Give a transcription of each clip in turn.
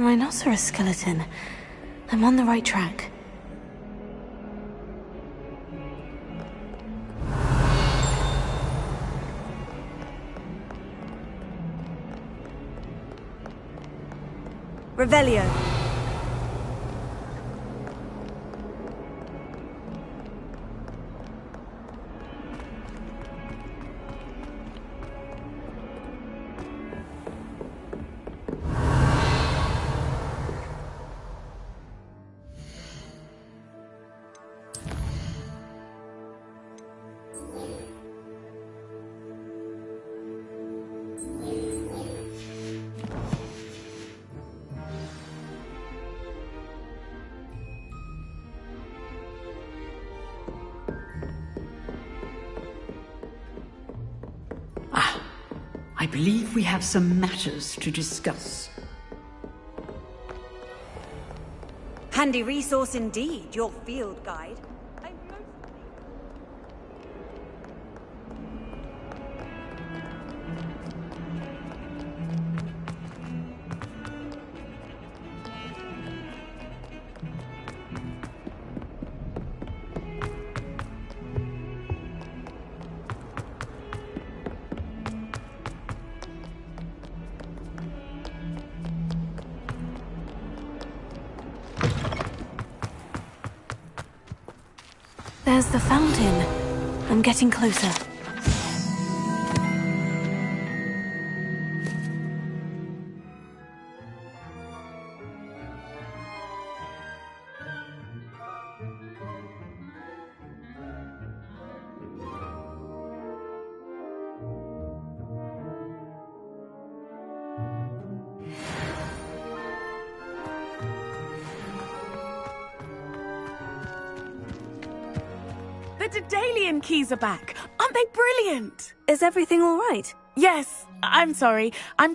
rhinoceros skeleton. I'm on the right track. Revelio. I believe we have some matters to discuss. Handy resource indeed, your field guide. There's the fountain. I'm getting closer. The Daedalian keys are back. Aren't they brilliant? Is everything all right? Yes, I'm sorry. I'm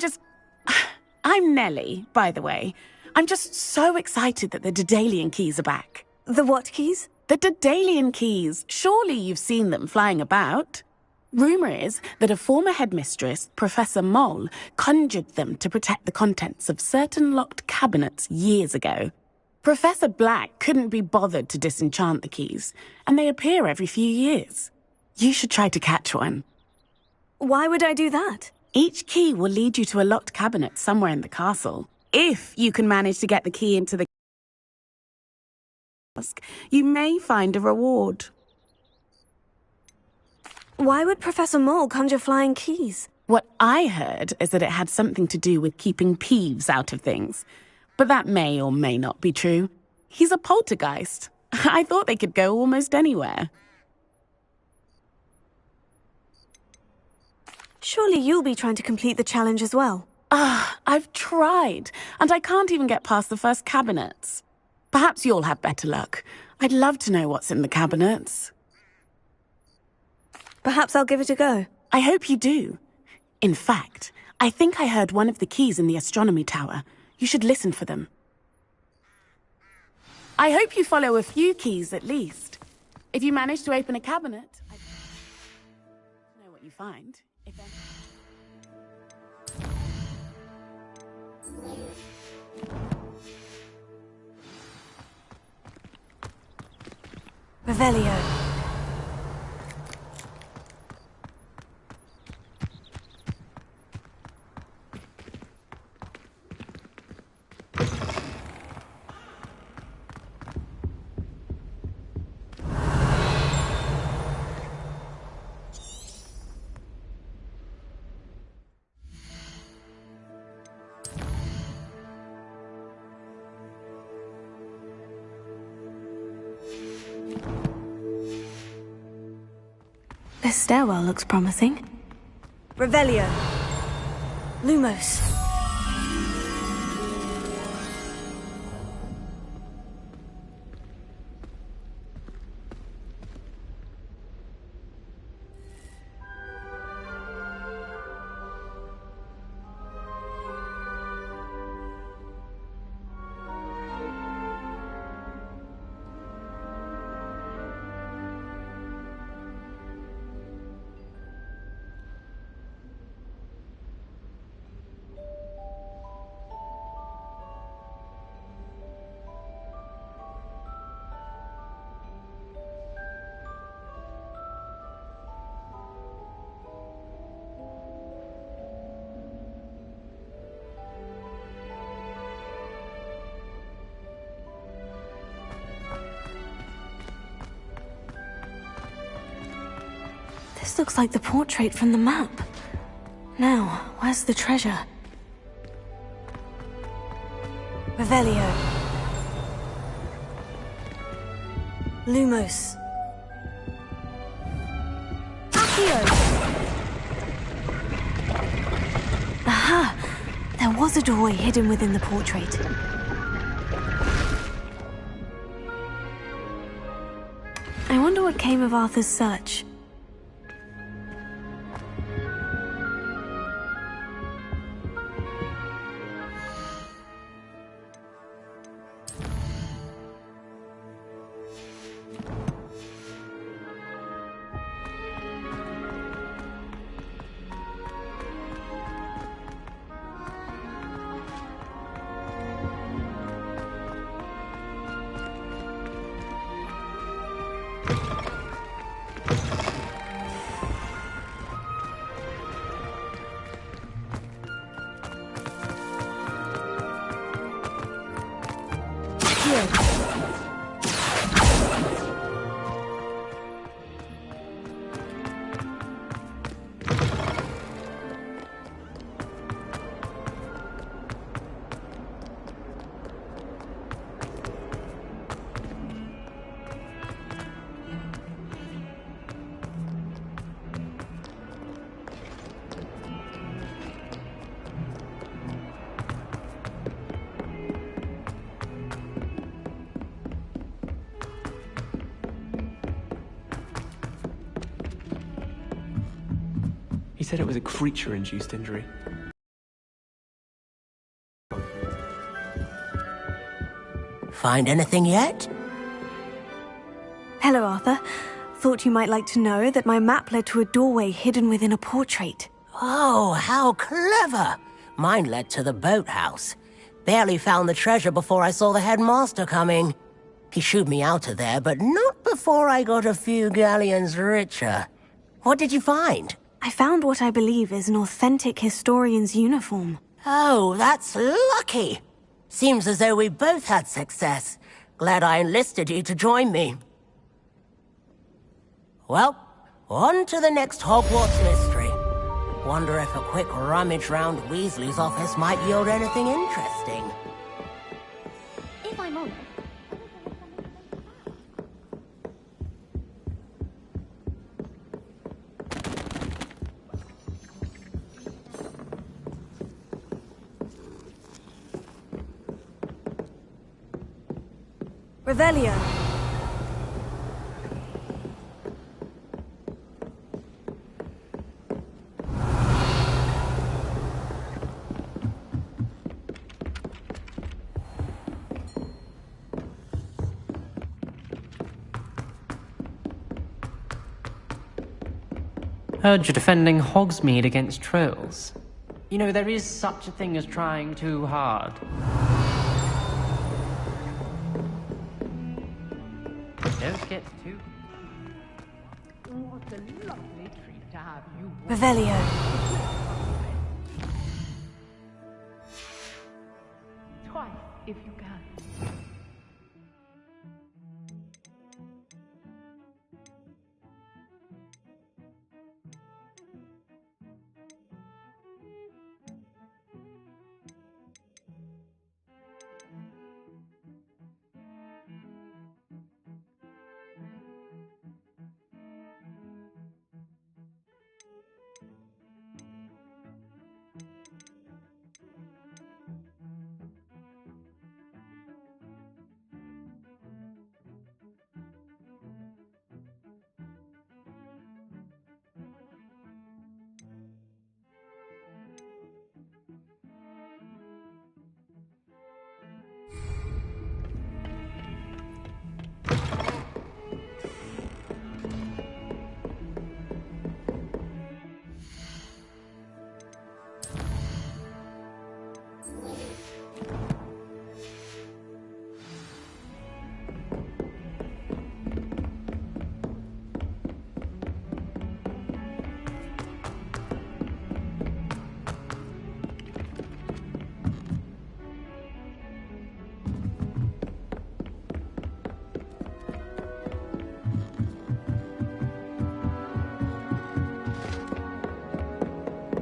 Nellie, by the way. I'm just so excited that the Daedalian keys are back. The what keys? The Daedalian keys. Surely you've seen them flying about. Rumour is that a former headmistress, Professor Moll, conjured them to protect the contents of certain locked cabinets years ago. Professor Black couldn't be bothered to disenchant the keys, and they appear every few years. You should try to catch one. Why would I do that? Each key will lead you to a locked cabinet somewhere in the castle. If you can manage to get the key into the cask, you may find a reward. Why would Professor Moll conjure flying keys? What I heard is that it had something to do with keeping Peeves out of things. But that may or may not be true. He's a poltergeist. I thought they could go almost anywhere. Surely you'll be trying to complete the challenge as well. I've tried, and I can't even get past the first cabinets. Perhaps you'll have better luck. I'd love to know what's in the cabinets. Perhaps I'll give it a go. I hope you do. In fact, I think I heard one of the keys in the astronomy tower. You should listen for them. I hope you follow a few keys at least. If you manage to open a cabinet, I know what you find. Revelio. This stairwell looks promising. Revelio. Lumos. This looks like the portrait from the map. Now, where's the treasure? Revelio. Lumos. Accio! Aha! There was a doorway hidden within the portrait. I wonder what came of Arthur's search. He said it was a creature-induced injury. Find anything yet? Hello, Arthur. Thought you might like to know that my map led to a doorway hidden within a portrait. Oh, how clever! Mine led to the boathouse. Barely found the treasure before I saw the headmaster coming. He shooed me out of there, but not before I got a few galleons richer. What did you find? I found what I believe is an authentic historian's uniform. Oh, that's lucky. Seems as though we both had success. Glad I enlisted you to join me. Well, on to the next Hogwarts mystery. Wonder if a quick rummage round Weasley's office might yield anything interesting. If I'm honest, Revelio. Heard you're defending Hogsmeade against trolls. You know, there is such a thing as trying too hard. Don't get too... What a lovely treat to have you. Revelio. Twice, if you can.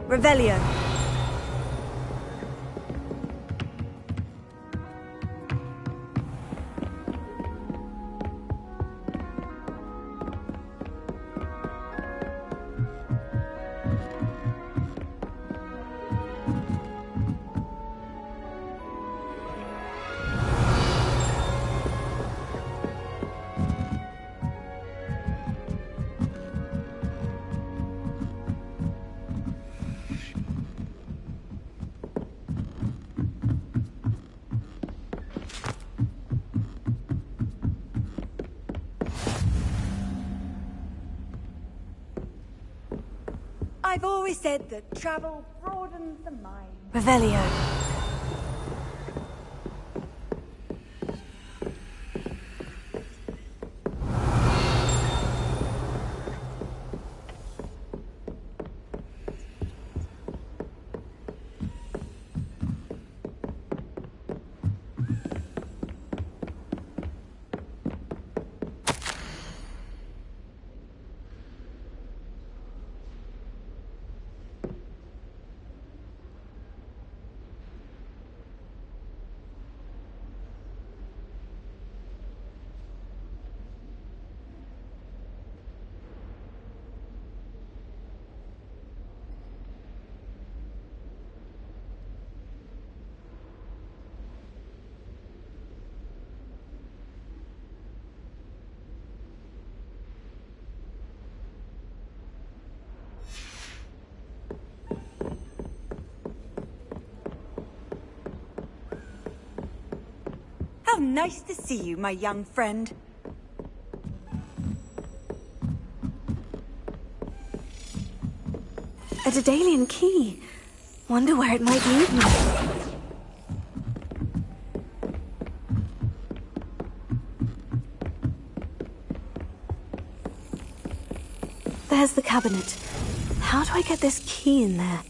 Revelio. I've always said that travel broadens the mind. Revelio. How nice to see you, my young friend. A Daedalian key. Wonder where it might lead me. There's the cabinet. How do I get this key in there?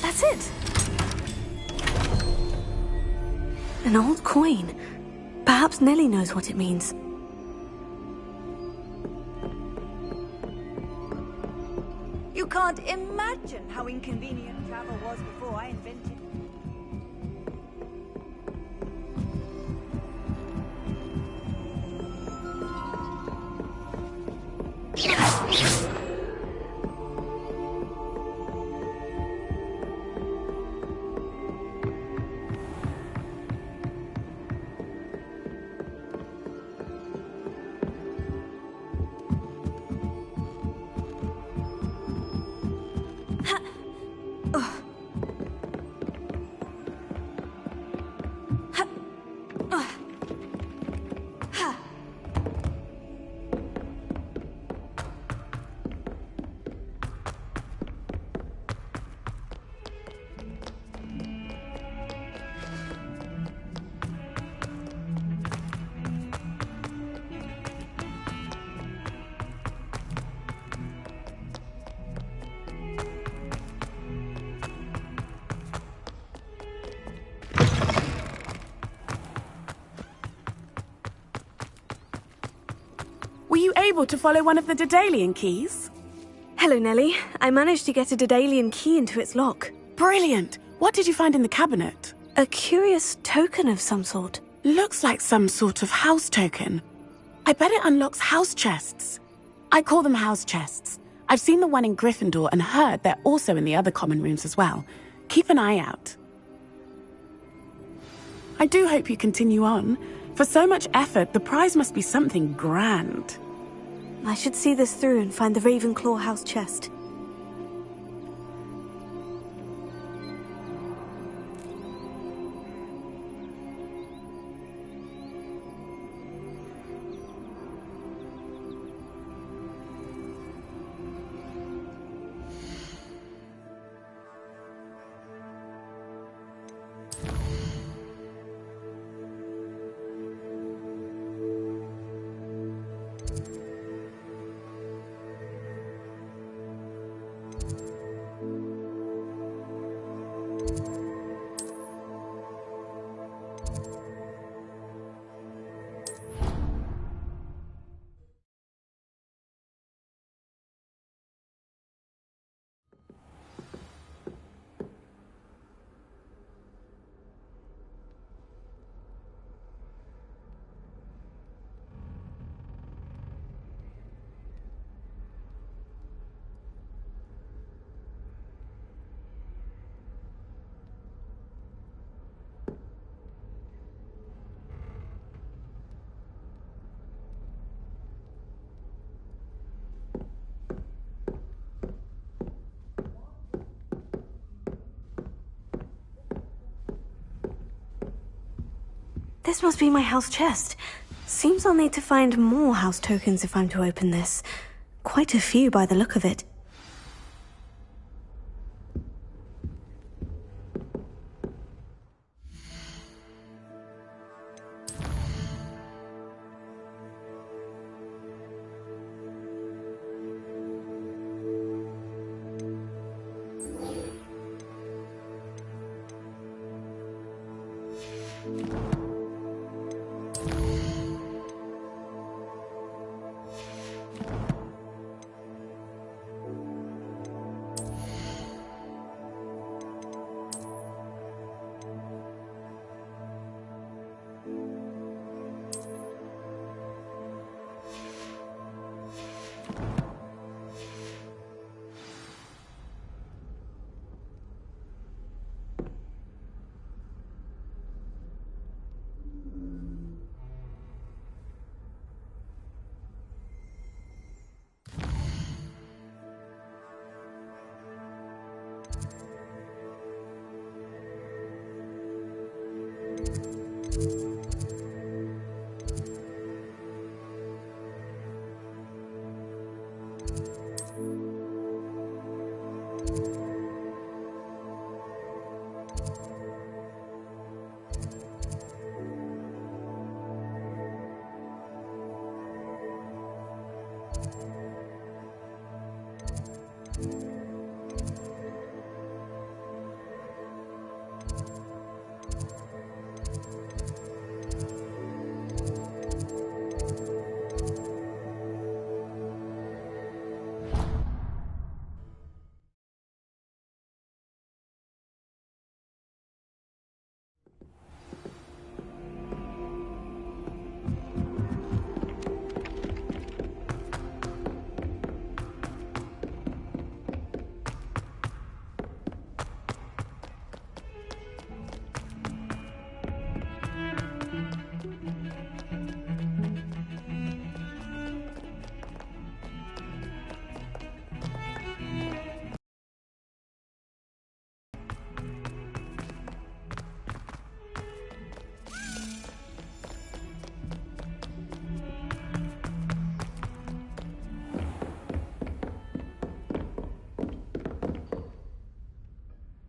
That's it. An old coin. Perhaps Nellie knows what it means. You can't imagine how inconvenient travel was before I invented it. able to follow one of the Daedalian keys? Hello, Nellie. I managed to get a Daedalian key into its lock. Brilliant! What did you find in the cabinet? A curious token of some sort. Looks like some sort of house token. I bet it unlocks house chests. I call them house chests. I've seen the one in Gryffindor and heard they're also in the other common rooms as well. Keep an eye out. I do hope you continue on. For so much effort, the prize must be something grand. I should see this through and find the Ravenclaw house chest. This must be my house chest. Seems I'll need to find more house tokens if I'm to open this. Quite a few by the look of it.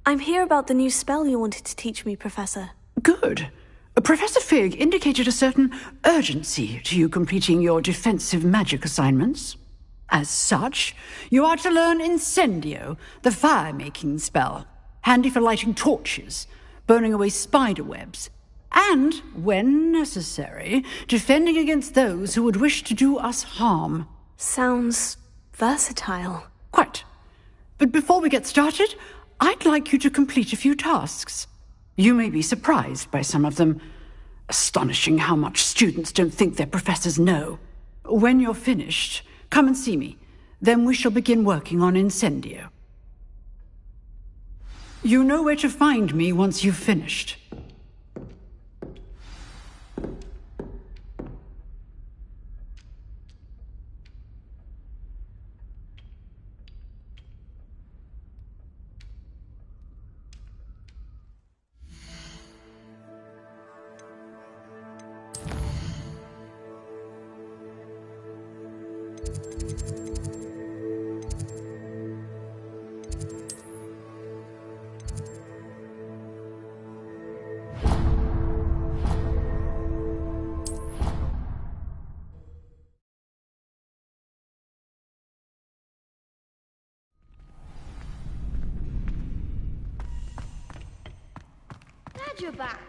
I'm here about the new spell you wanted to teach me, Professor. Good. Professor Fig indicated a certain urgency to you completing your defensive magic assignments. As such, you are to learn Incendio, the fire-making spell, handy for lighting torches, burning away spider webs, And, when necessary, defending against those who would wish to do us harm. Sounds versatile. Quite. But before we get started, I'd like you to complete a few tasks. You may be surprised by some of them. Astonishing how much students don't think their professors know. When you're finished, come and see me. Then we shall begin working on Incendio. You know where to find me once you've finished. Glad you're back.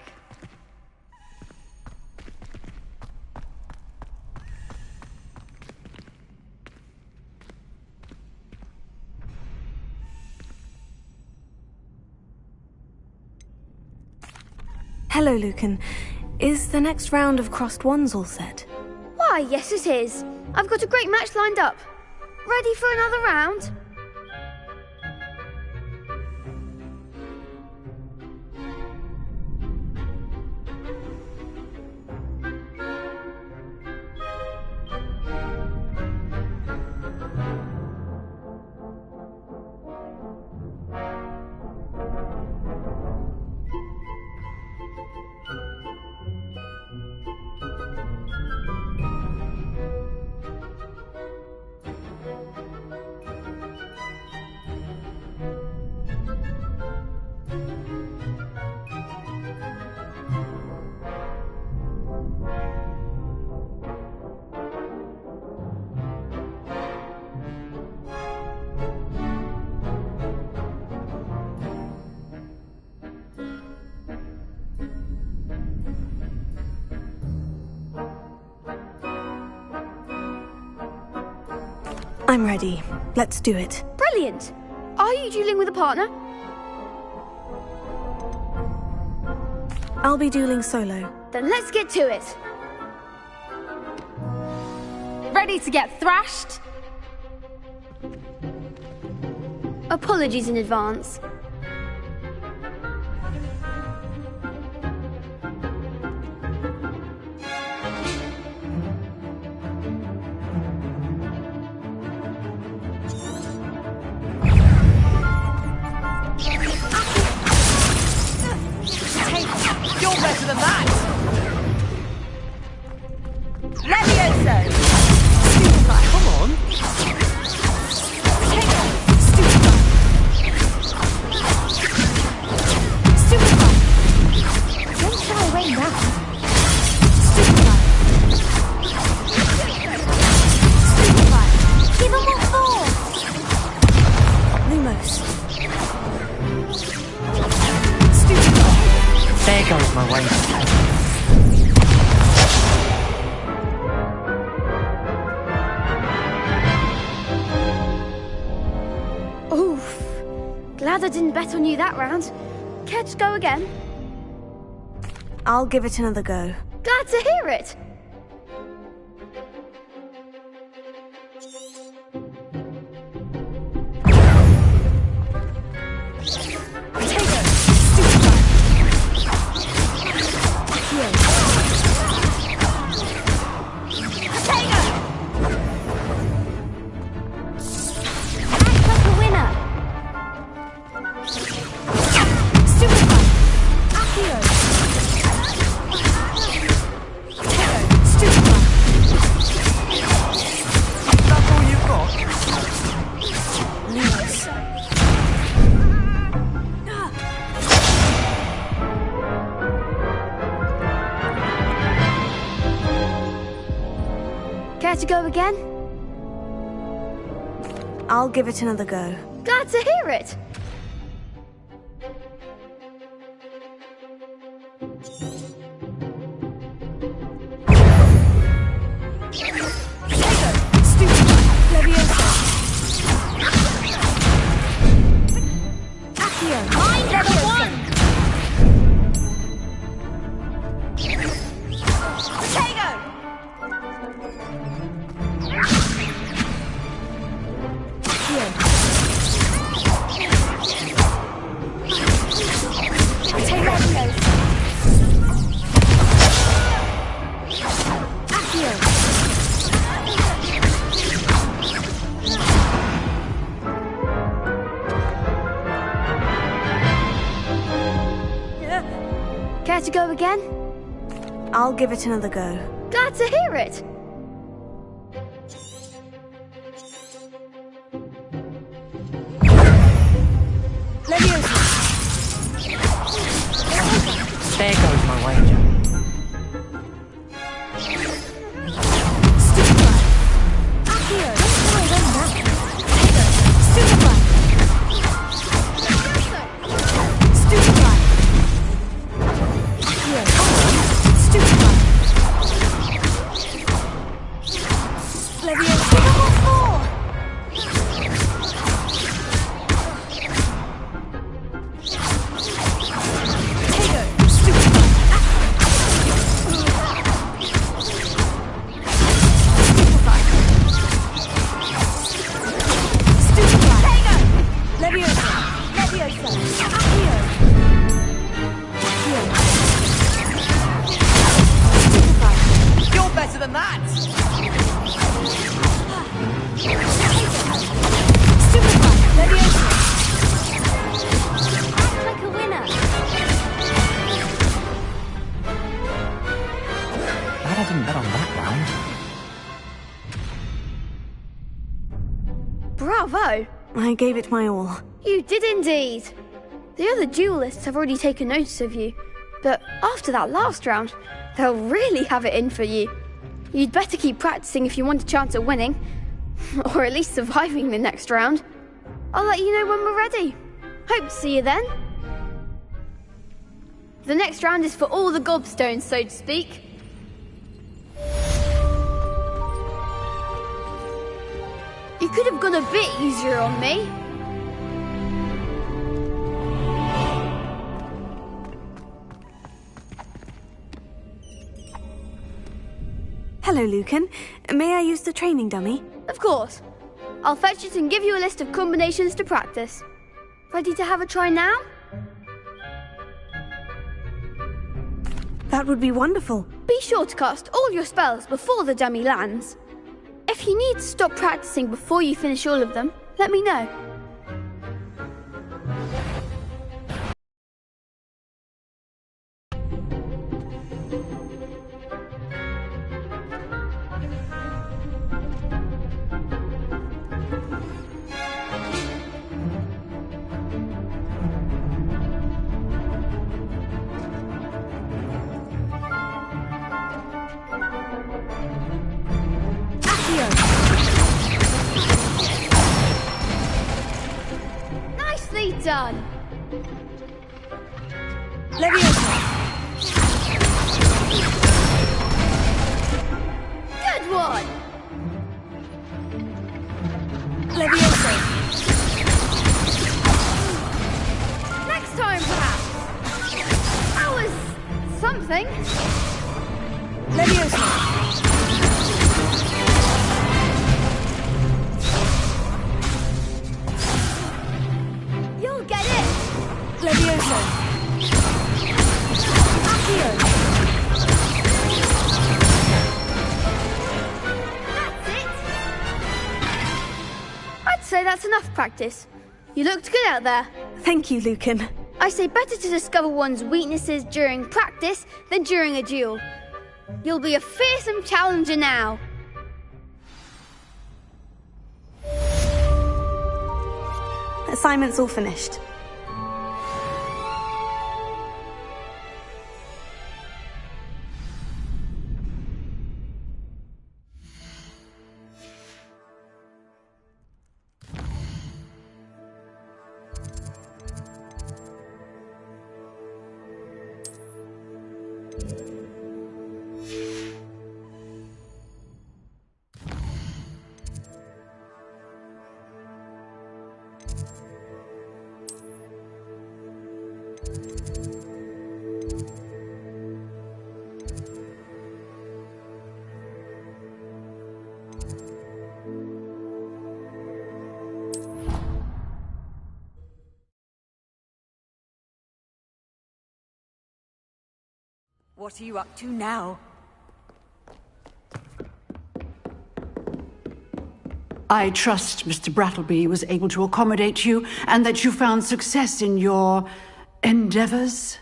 Hello, Lucan. Is the next round of crossed ones all set? Why, yes it is. I've got a great match lined up. Ready for another round? I'm ready. Let's do it. Brilliant! Are you dueling with a partner? I'll be dueling solo. Then let's get to it. Ready to get thrashed? Apologies in advance. You're better than that! Levioso! Come on! Take on! Stupefy! Don't shy away now! Stupefy! Stupefy! Give them what for! Lumos. There goes my way. Oof. Glad I didn't bet on you that round. Care to go again? I'll give it another go. Glad to hear it. Care to go again? I'll give it another go. Glad to hear it. Care to go again? I'll give it another go. Glad to hear it. There goes my wager. You're better than that! Act like a winner. Glad I didn't bet on that round. Bravo! I gave it my all. You did indeed. The other duelists have already taken notice of you, but after that last round, they'll really have it in for you. You'd better keep practicing if you want a chance at winning, or at least surviving the next round. I'll let you know when we're ready. Hope to see you then. The next round is for all the gobstones, so to speak. You could have gone a bit easier on me. Hello, Lucan. May I use the training dummy? Of course. I'll fetch it and give you a list of combinations to practice. Ready to have a try now? That would be wonderful. Be sure to cast all your spells before the dummy lands. If you need to stop practicing before you finish all of them, let me know. Nicely done. Good one. Next time, perhaps. That was something. You'll get it. That's it. I'd say that's enough practice. You looked good out there. Thank you, Lucan. I say better to discover one's weaknesses during practice than during a duel. You'll be a fearsome challenger now. Assignment's all finished. What are you up to now? I trust Mr. Brattleby was able to accommodate you and that you found success in your endeavors.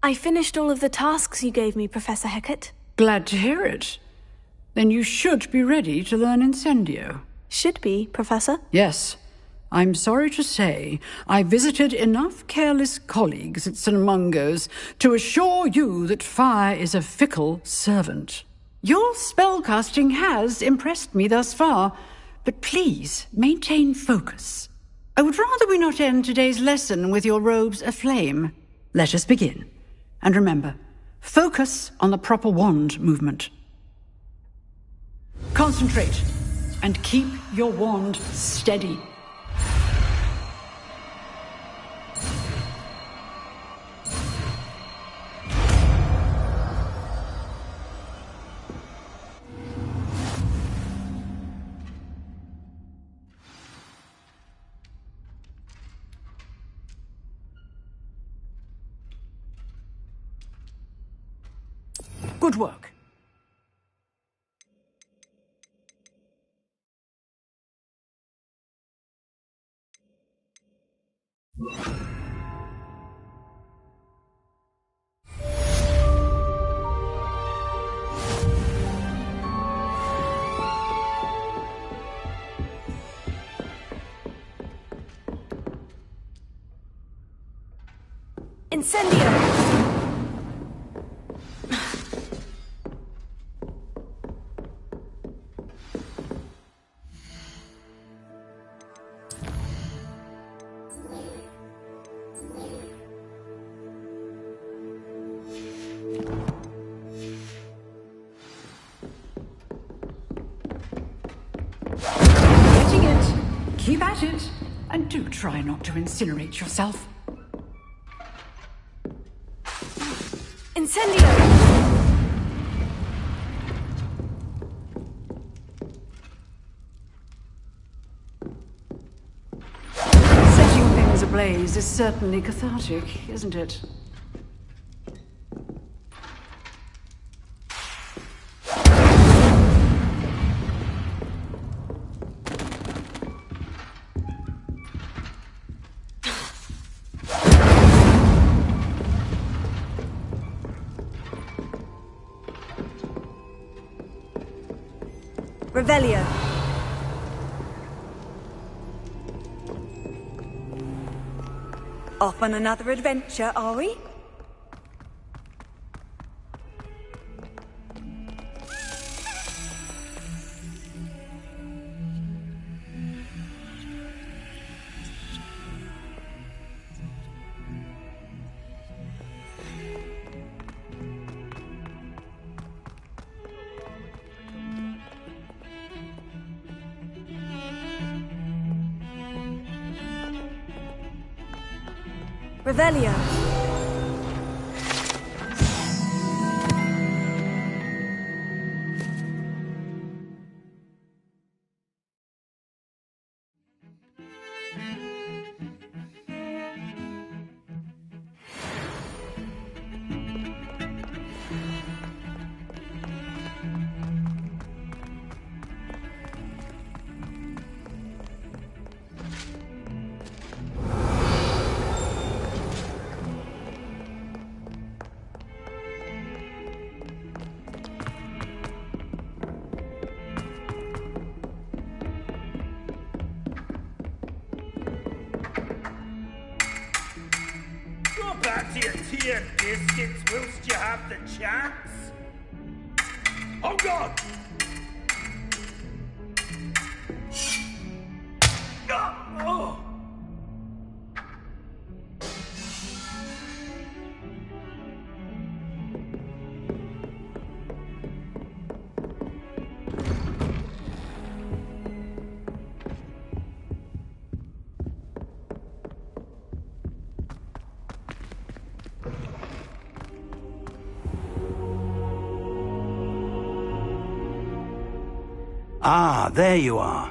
I finished all of the tasks you gave me, Professor Hecat. Glad to hear it. Then you should be ready to learn Incendio. Should be, Professor. Yes. I'm sorry to say, I visited enough careless colleagues at St. Mungo's to assure you that fire is a fickle servant. Your spellcasting has impressed me thus far, but please maintain focus. I would rather we not end today's lesson with your robes aflame. Let us begin. And remember, focus on the proper wand movement. Concentrate, and keep your wand steady. Good work. Incendio! Getting it. Keep at it. And do try not to incinerate yourself. Incendio! Setting things ablaze is certainly cathartic, isn't it? Revelio. Off on another adventure, are we? Revelio. Back to your tea and biscuits whilst you have the chance. Oh God! Oh! Ah, there you are.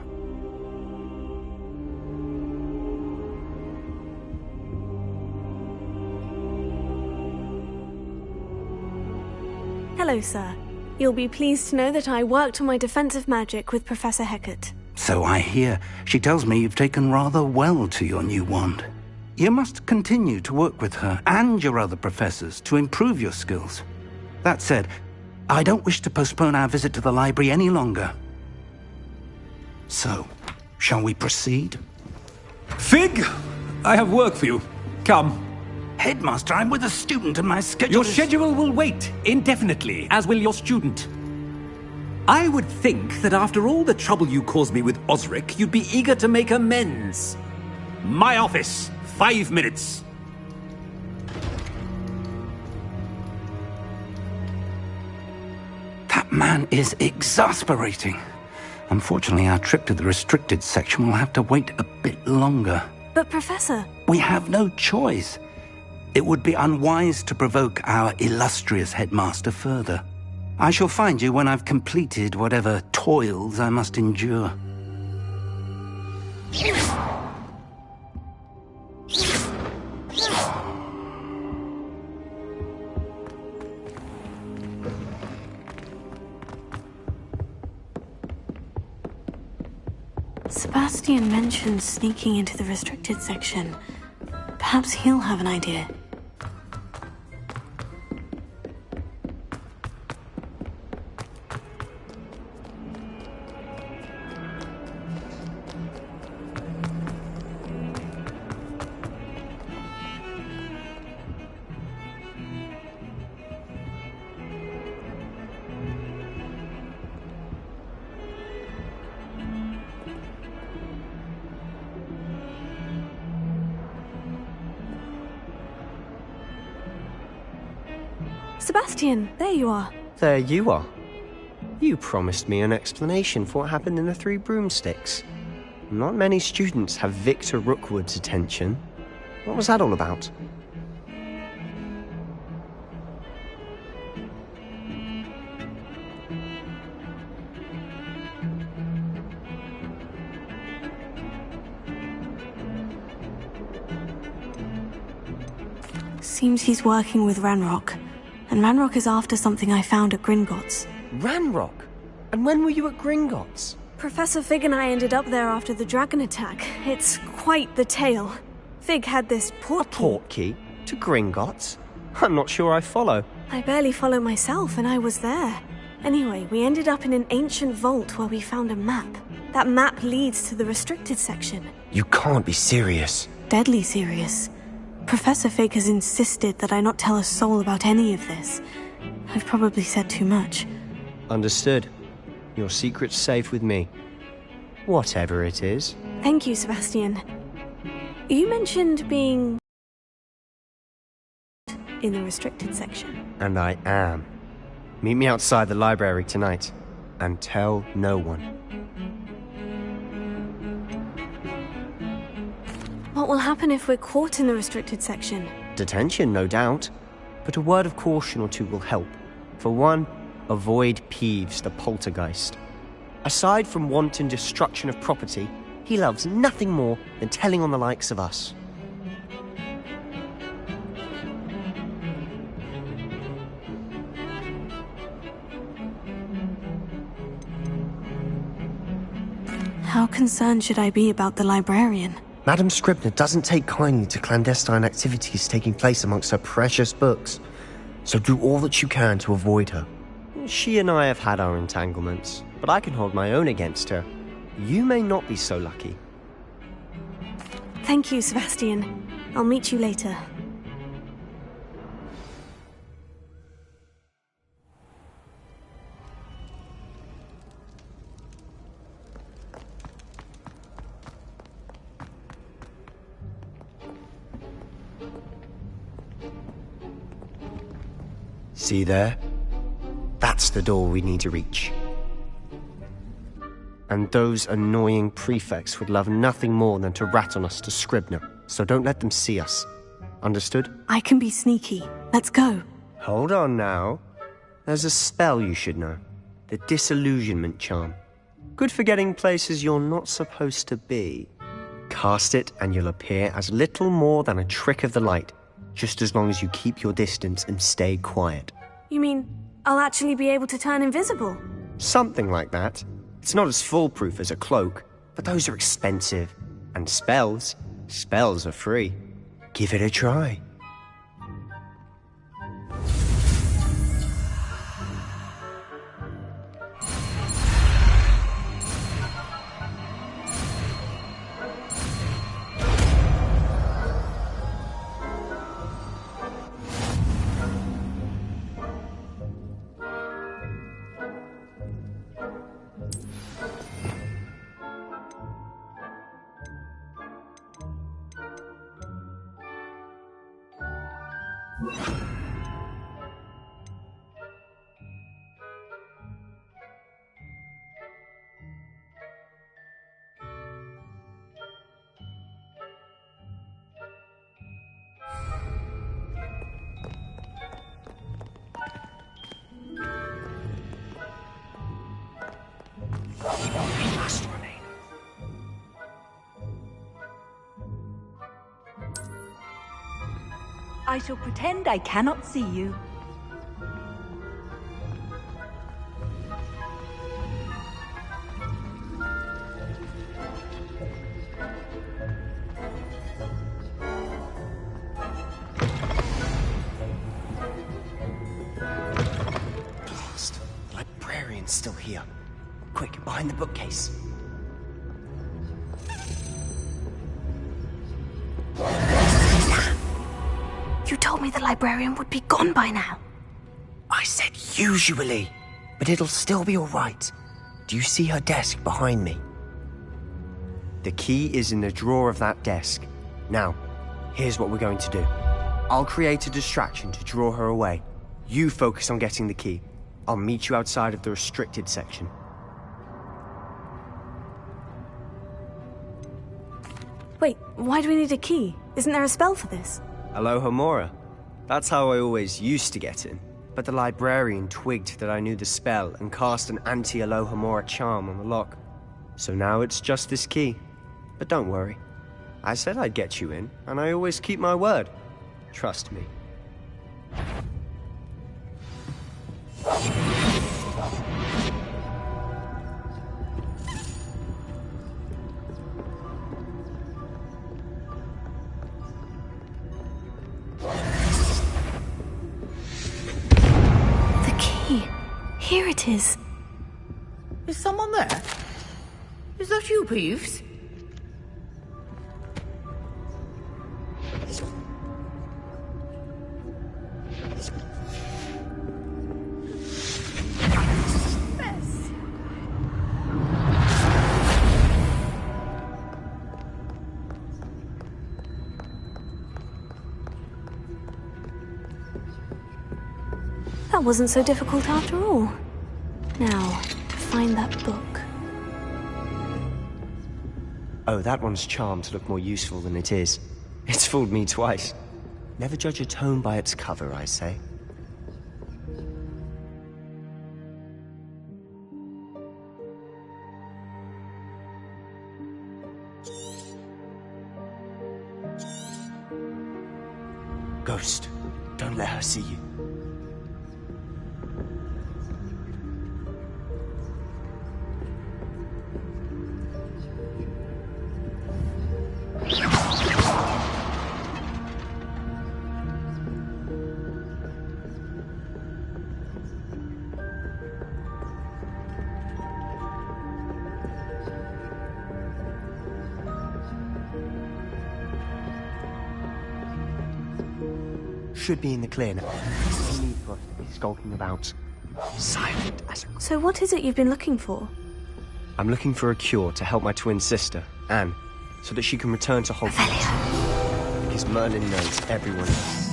Hello, sir. You'll be pleased to know that I worked on my defensive magic with Professor Hecat. So I hear. She tells me you've taken rather well to your new wand. You must continue to work with her and your other professors to improve your skills. That said, I don't wish to postpone our visit to the library any longer. So, shall we proceed? Fig! I have work for you. Come. Headmaster, I'm with a student and my schedule Your schedule will wait indefinitely, as will your student. I would think that after all the trouble you caused me with Osric, you'd be eager to make amends. My office, 5 minutes. That man is exasperating. Unfortunately, our trip to the restricted section will have to wait a bit longer. But Professor... We have no choice. It would be unwise to provoke our illustrious headmaster further. I shall find you when I've completed whatever toils I must endure. Sebastian mentioned sneaking into the restricted section. Perhaps he'll have an idea. Sebastian, there you are. There you are. You promised me an explanation for what happened in the Three Broomsticks. Not many students have Victor Rookwood's attention. What was that all about? Seems he's working with Ranrock. And Ranrock is after something I found at Gringotts. Ranrock? And when were you at Gringotts? Professor Fig and I ended up there after the dragon attack. It's quite the tale. Fig had this portkey. A portkey? To Gringotts? I'm not sure I follow. I barely follow myself, and I was there. Anyway, we ended up in an ancient vault where we found a map. That map leads to the restricted section. You can't be serious. Deadly serious. Professor Fig has insisted that I not tell a soul about any of this. I've probably said too much. Understood. Your secret's safe with me. Whatever it is. Thank you, Sebastian. You mentioned being... in the restricted section. And I am. Meet me outside the library tonight. And tell no one. What will happen if we're caught in the restricted section? Detention, no doubt. But a word of caution or two will help. For one, avoid Peeves, the poltergeist. Aside from wanton destruction of property, he loves nothing more than telling on the likes of us. How concerned should I be about the librarian? Madam Scribner doesn't take kindly to clandestine activities taking place amongst her precious books, so do all that you can to avoid her. She and I have had our entanglements, but I can hold my own against her. You may not be so lucky. Thank you, Sebastian. I'll meet you later. See there? That's the door we need to reach. And those annoying prefects would love nothing more than to rat on us to Scribner, so don't let them see us. Understood? I can be sneaky. Let's go. Hold on now. There's a spell you should know. The Disillusionment Charm. Good for getting places you're not supposed to be. Cast it and you'll appear as little more than a trick of the light, just as long as you keep your distance and stay quiet. You mean I'll actually be able to turn invisible? Something like that. It's not as foolproof as a cloak, but those are expensive. And spells are free. Give it a try. I shall pretend I cannot see you. Blast! The librarian's still here. Quick, behind the bookcase. You told me the librarian would be gone by now. I said usually, but it'll still be all right. Do you see her desk behind me? The key is in the drawer of that desk. Now, here's what we're going to do. I'll create a distraction to draw her away. You focus on getting the key. I'll meet you outside of the restricted section. Wait, why do we need a key? Isn't there a spell for this? Alohomora. That's how I always used to get in. But the librarian twigged that I knew the spell and cast an anti-Alohomora charm on the lock. So now it's just this key. But don't worry. I said I'd get you in, and I always keep my word. Trust me. Here it is. Is someone there? Is that you, Peeves? That wasn't so difficult after all. Now, to find that book. Oh, that one's charmed to look more useful than it is. It's fooled me twice. Never judge a tome by its cover, I say. Ghost, don't let her see you. Should be in the clear now. No need for us to be skulking about. Silent as a... So what is it you've been looking for? I'm looking for a cure to help my twin sister, Anne, so that she can return to Hogwarts. Because Merlin knows everyone else.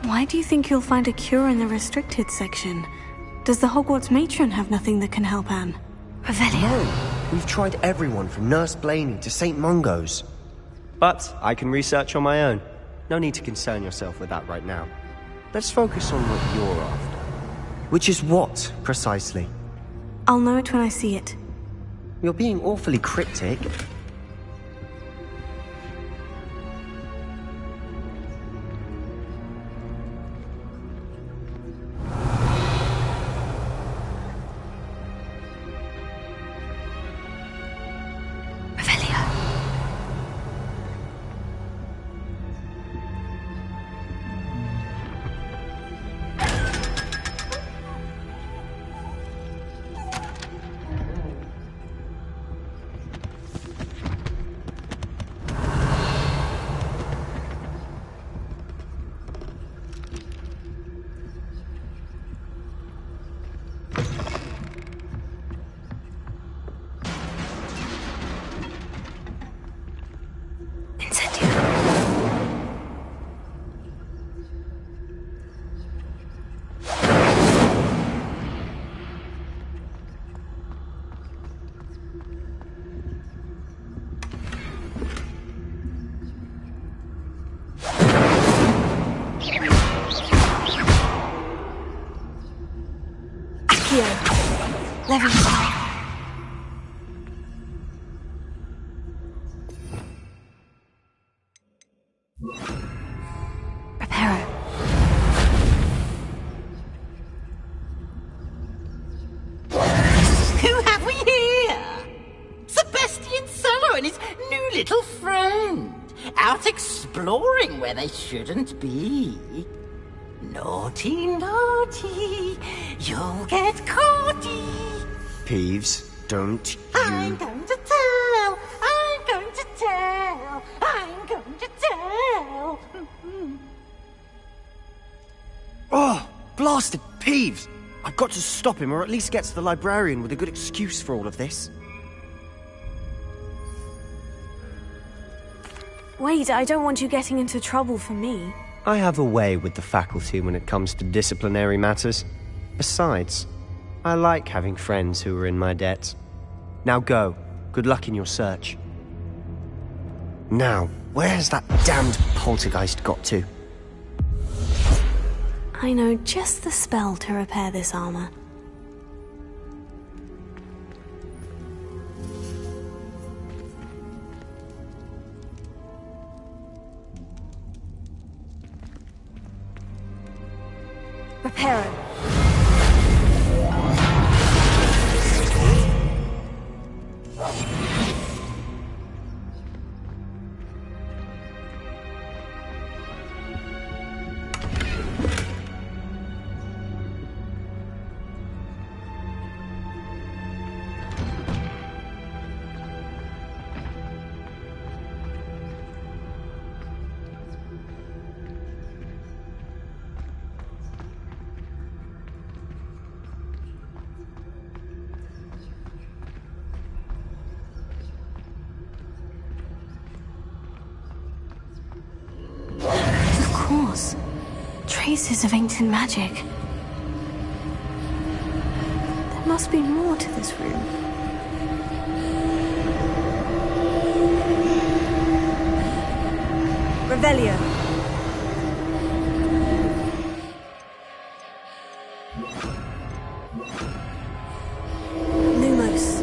Why do you think you'll find a cure in the restricted section? Does the Hogwarts matron have nothing that can help Anne? Revelio. No, we've tried everyone from Nurse Blaney to St. Mungo's. But I can research on my own. No need to concern yourself with that right now. Let's focus on what you're after. Which is what, precisely? I'll know it when I see it. You're being awfully cryptic. Who have we here? Sebastian Solo and his new little friend. Out exploring where they shouldn't be. Naughty, naughty. You'll get caughty. Peeves, don't you... I'm going to tell. I'm going to tell. I'm going to tell. Oh, blasted Peeves! I've got to stop him, or at least get to the librarian with a good excuse for all of this. Wait, I don't want you getting into trouble for me. I have a way with the faculty when it comes to disciplinary matters. Besides, I like having friends who are in my debt. Now go. Good luck in your search. Now, where's that damned poltergeist got to? I know just the spell to repair this armor. Repair it. Traces of ancient magic. There must be more to this room. Revelio. Lumos.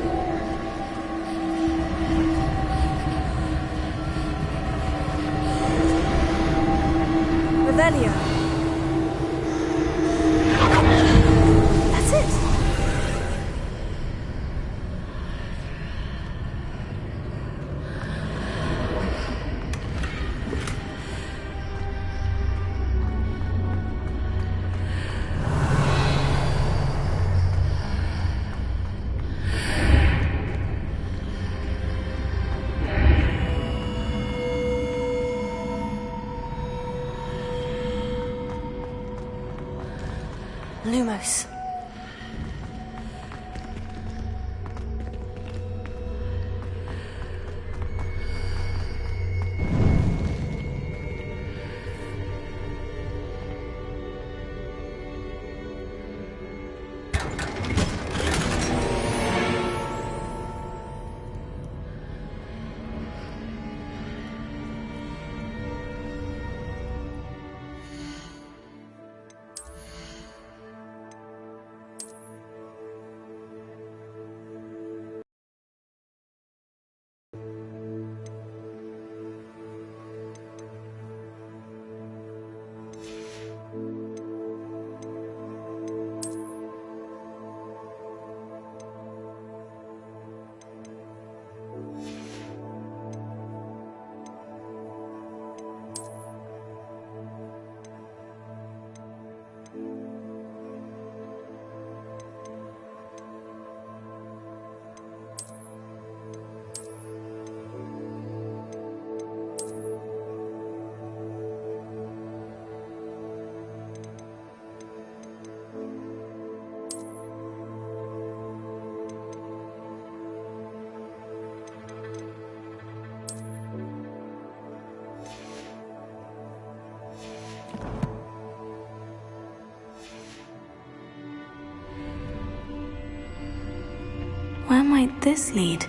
Revelio. That's it. Lumos. might this lead?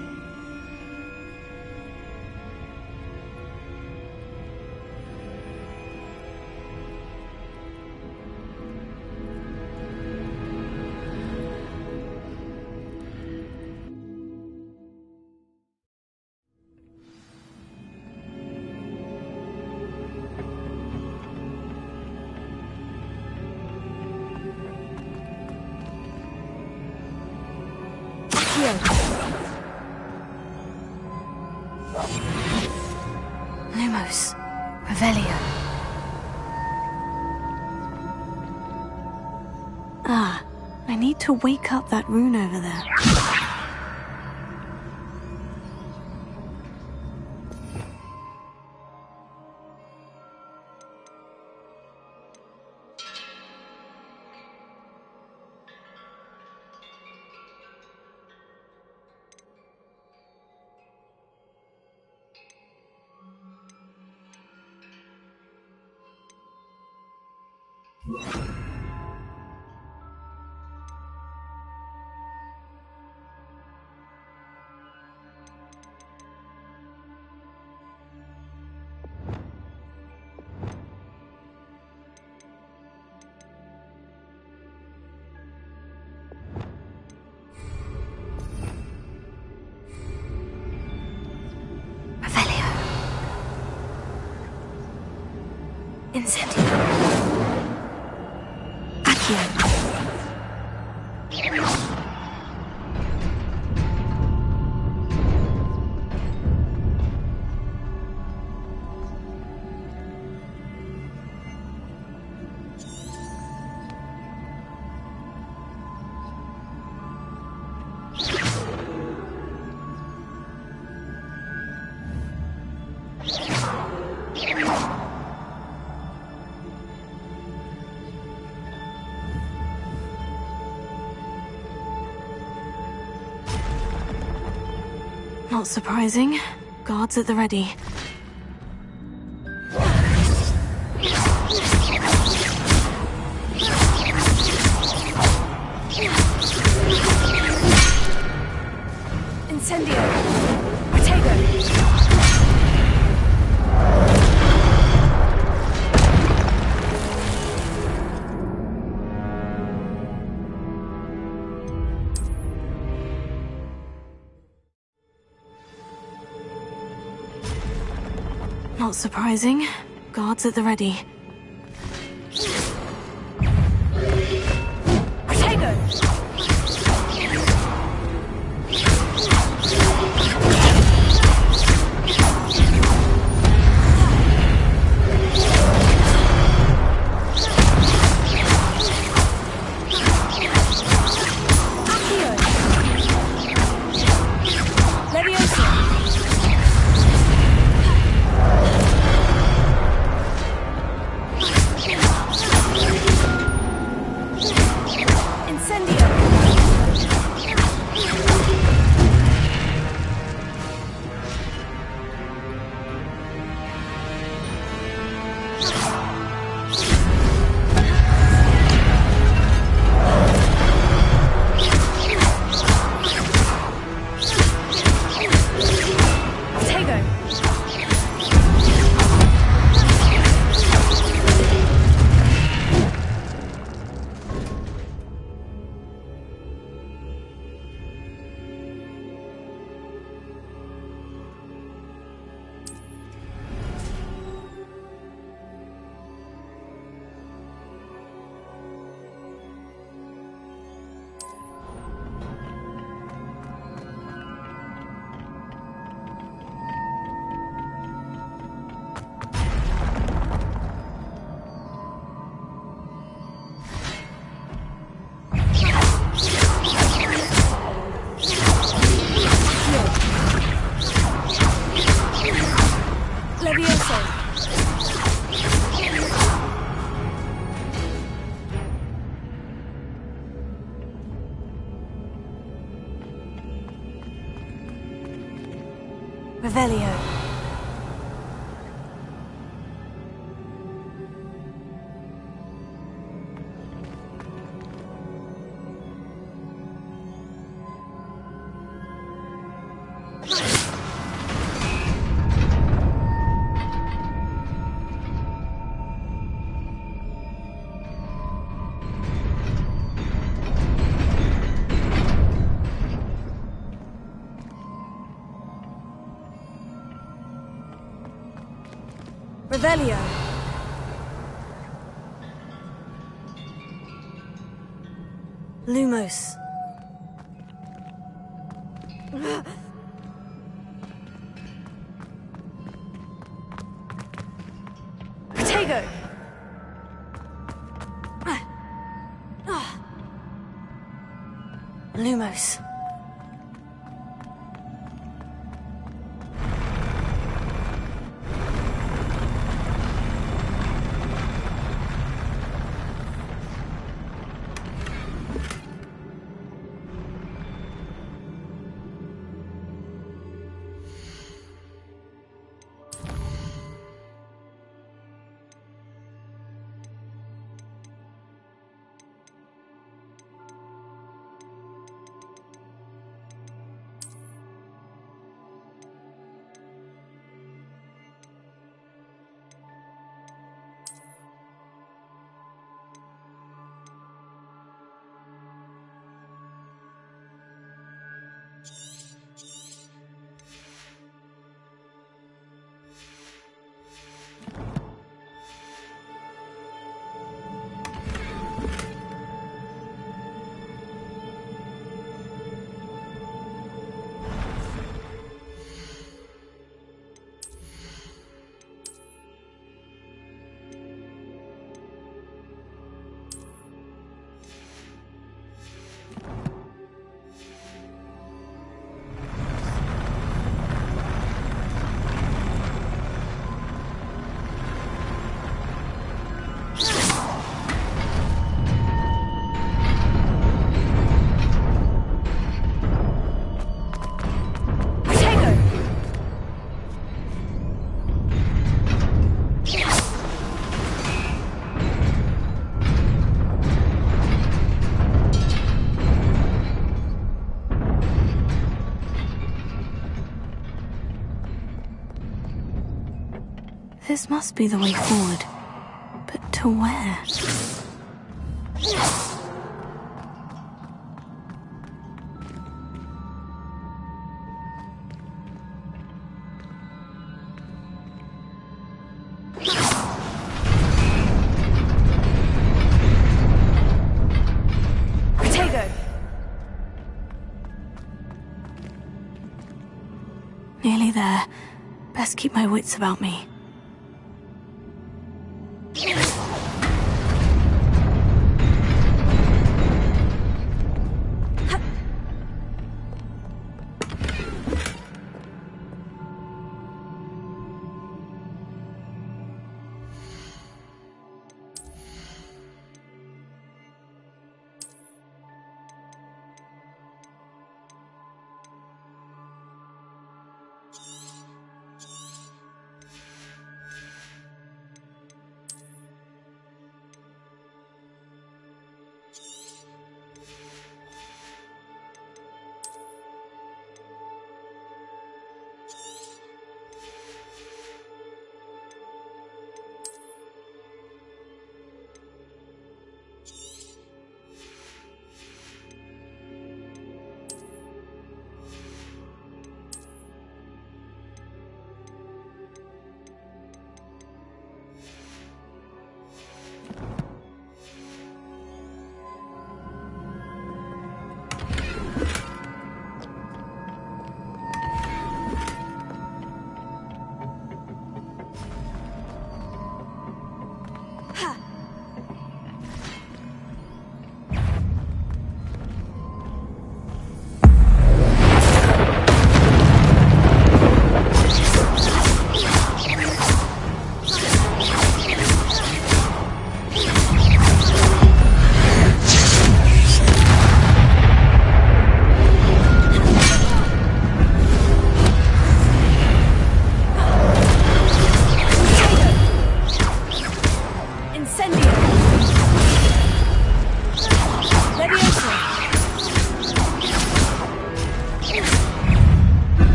Lumos. Revelio. Ah, I need to wake up that rune over there. Incendio. Accio. Not surprising. Guards at the ready. Incendio! Protego! Not surprising. Guards at the ready. Protego! Revelio. Revelio. Lumos. Protego. Lumos. This must be the way forward. But to where? Protego! Nearly there. Best keep my wits about me.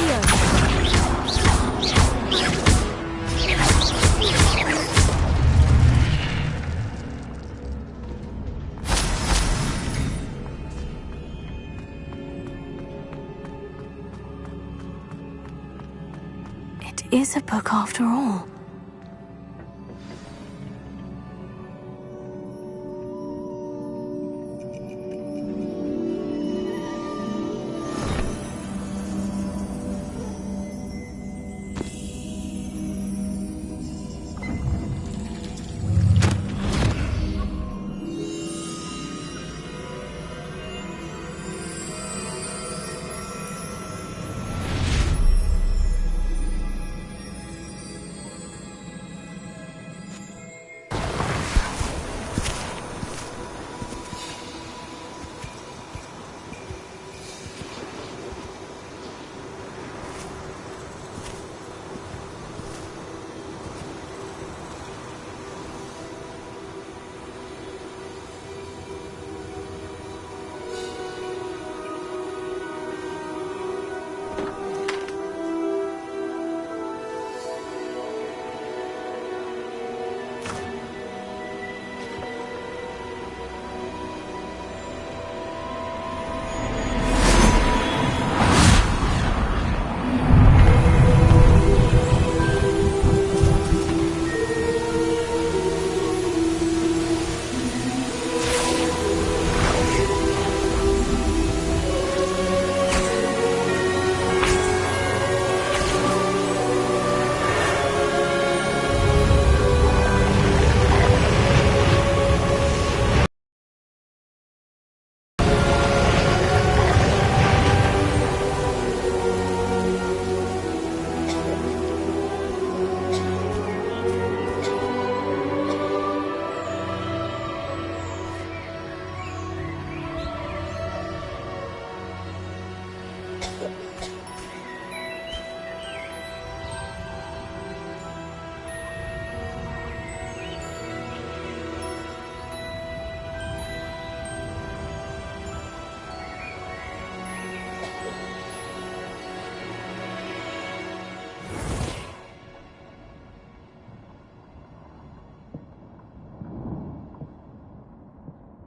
It is a book after all.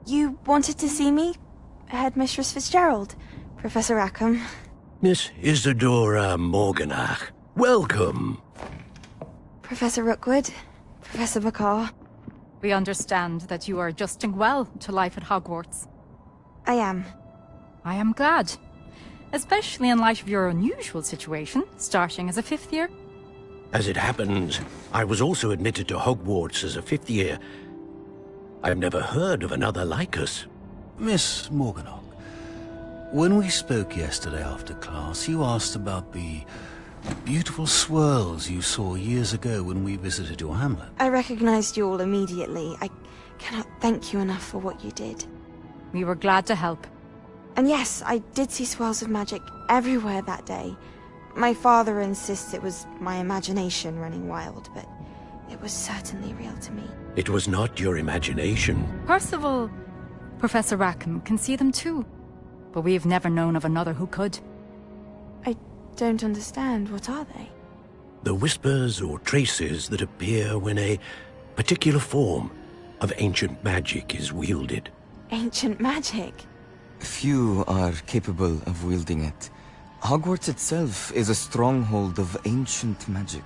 You wanted to see me? Headmistress Fitzgerald? Professor Rackham? Miss Isadora Morganach, welcome. Professor Rookwood? Professor Bakar? We understand that you are adjusting well to life at Hogwarts. I am. I am glad. Especially in light of your unusual situation, starting as a 5th year. As it happens, I was also admitted to Hogwarts as a 5th year. I've never heard of another like us. Miss Morganach, when we spoke yesterday after class, you asked about the beautiful swirls you saw years ago when we visited your hamlet. I recognized you all immediately. I cannot thank you enough for what you did. We were glad to help. And yes, I did see swirls of magic everywhere that day. My father insists it was my imagination running wild, but it was certainly real to me. It was not your imagination. Percival, Professor Rackham can see them too. But we've never known of another who could. I don't understand. What are they? The whispers or traces that appear when a particular form of ancient magic is wielded. Ancient magic? Few are capable of wielding it. Hogwarts itself is a stronghold of ancient magic.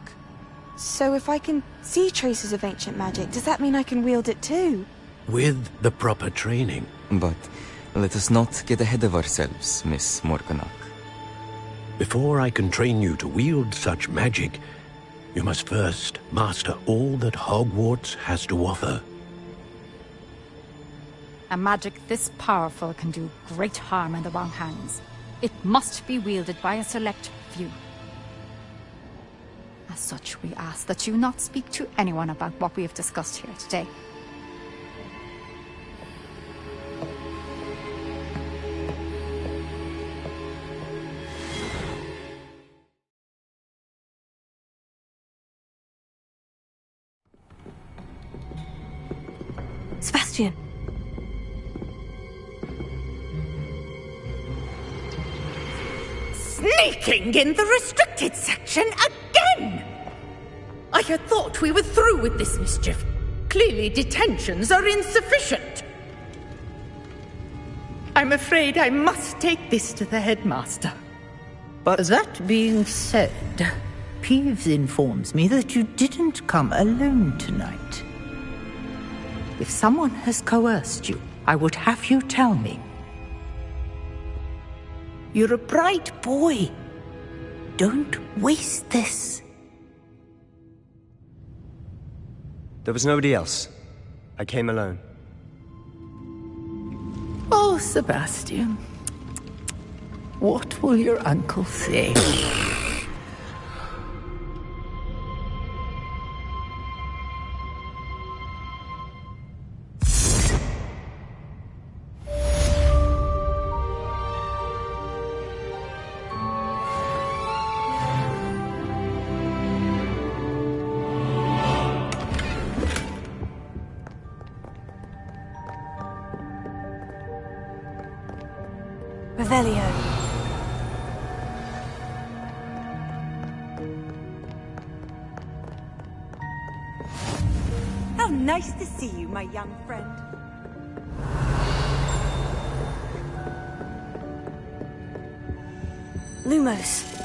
So if I can see traces of ancient magic, does that mean I can wield it too? With the proper training. But let us not get ahead of ourselves, Miss Morganach. Before I can train you to wield such magic, you must first master all that Hogwarts has to offer. A magic this powerful can do great harm in the wrong hands. It must be wielded by a select few. As such, we ask that you not speak to anyone about what we have discussed here today. Sebastian! Sneaking in the restricted section again! I had thought we were through with this mischief. Clearly detentions are insufficient. I'm afraid I must take this to the headmaster. But that being said, Peeves informs me that you didn't come alone tonight. If someone has coerced you, I would have you tell me. You're a bright boy. Don't waste this. There was nobody else. I came alone. Oh, Sebastian. What will your uncle say? Revelio. How nice to see you, my young friend. Lumos.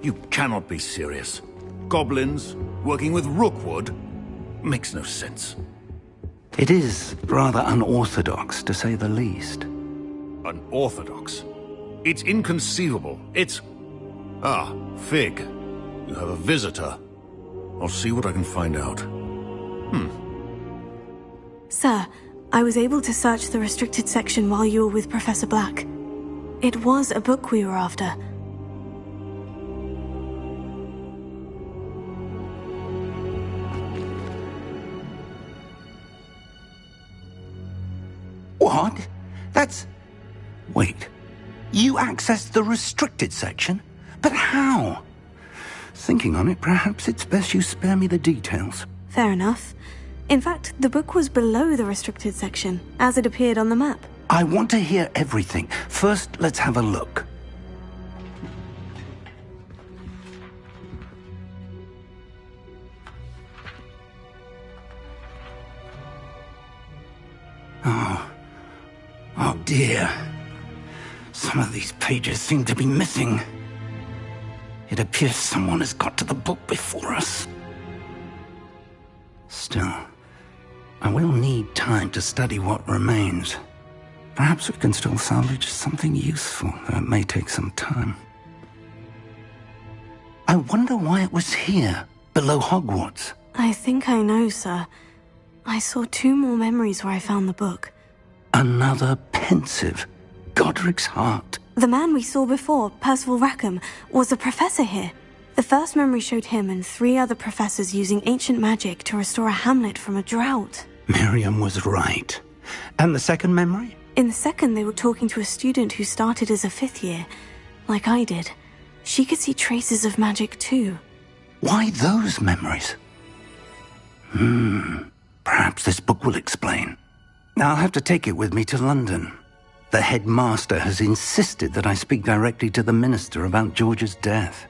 You cannot be serious. Goblins working with Rookwood? Makes no sense. It is rather unorthodox, to say the least. Unorthodox? It's inconceivable. It's... Ah, Fig. You have a visitor. I'll see what I can find out. Sir, I was able to search the restricted section while you were with Professor Black. It was a book we were after. What? That's... Wait. You accessed the restricted section? But how? Thinking on it, perhaps it's best you spare me the details. Fair enough. In fact, the book was below the restricted section, as it appeared on the map. I want to hear everything. First, let's have a look. Oh dear. Some of these pages seem to be missing. It appears someone has got to the book before us. Still, I will need time to study what remains. Perhaps we can still salvage something useful, though it may take some time. I wonder why it was here, below Hogwarts. I think I know, sir. I saw 2 more memories where I found the book. Another pensive. Godric's heart. The man we saw before, Percival Rackham, was a professor here. The first memory showed him and 3 other professors using ancient magic to restore a hamlet from a drought. Miriam was right. And the second memory? In the second, they were talking to a student who started as a 5th year, like I did. She could see traces of magic too. Why those memories? Perhaps this book will explain. I'll have to take it with me to London. The headmaster has insisted that I speak directly to the minister about George's death.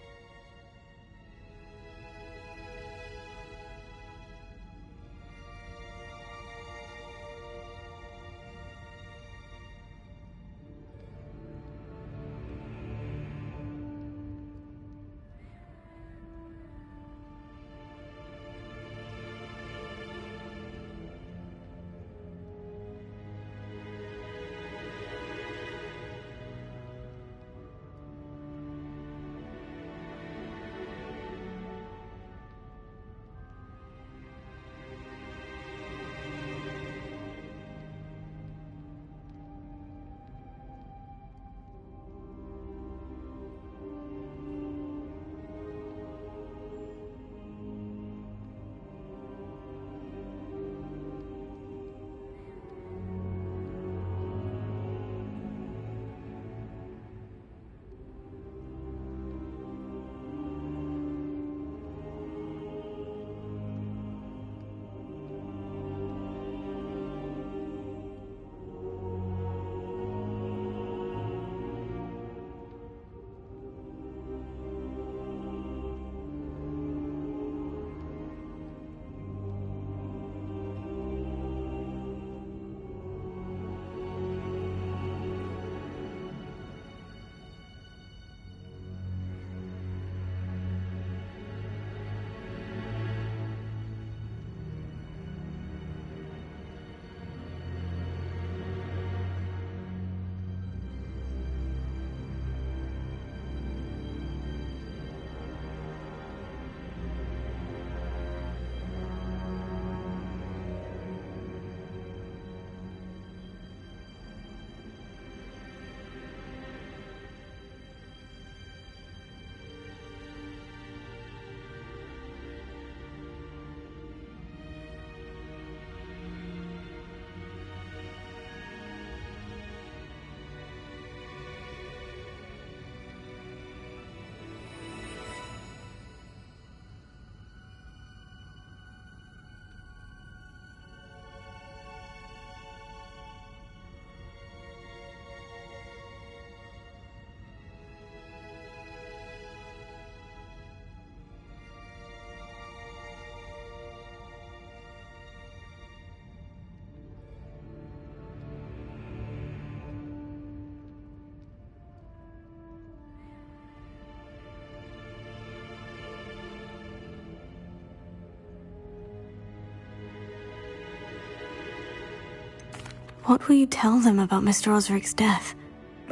What will you tell them about Mr. Osric's death?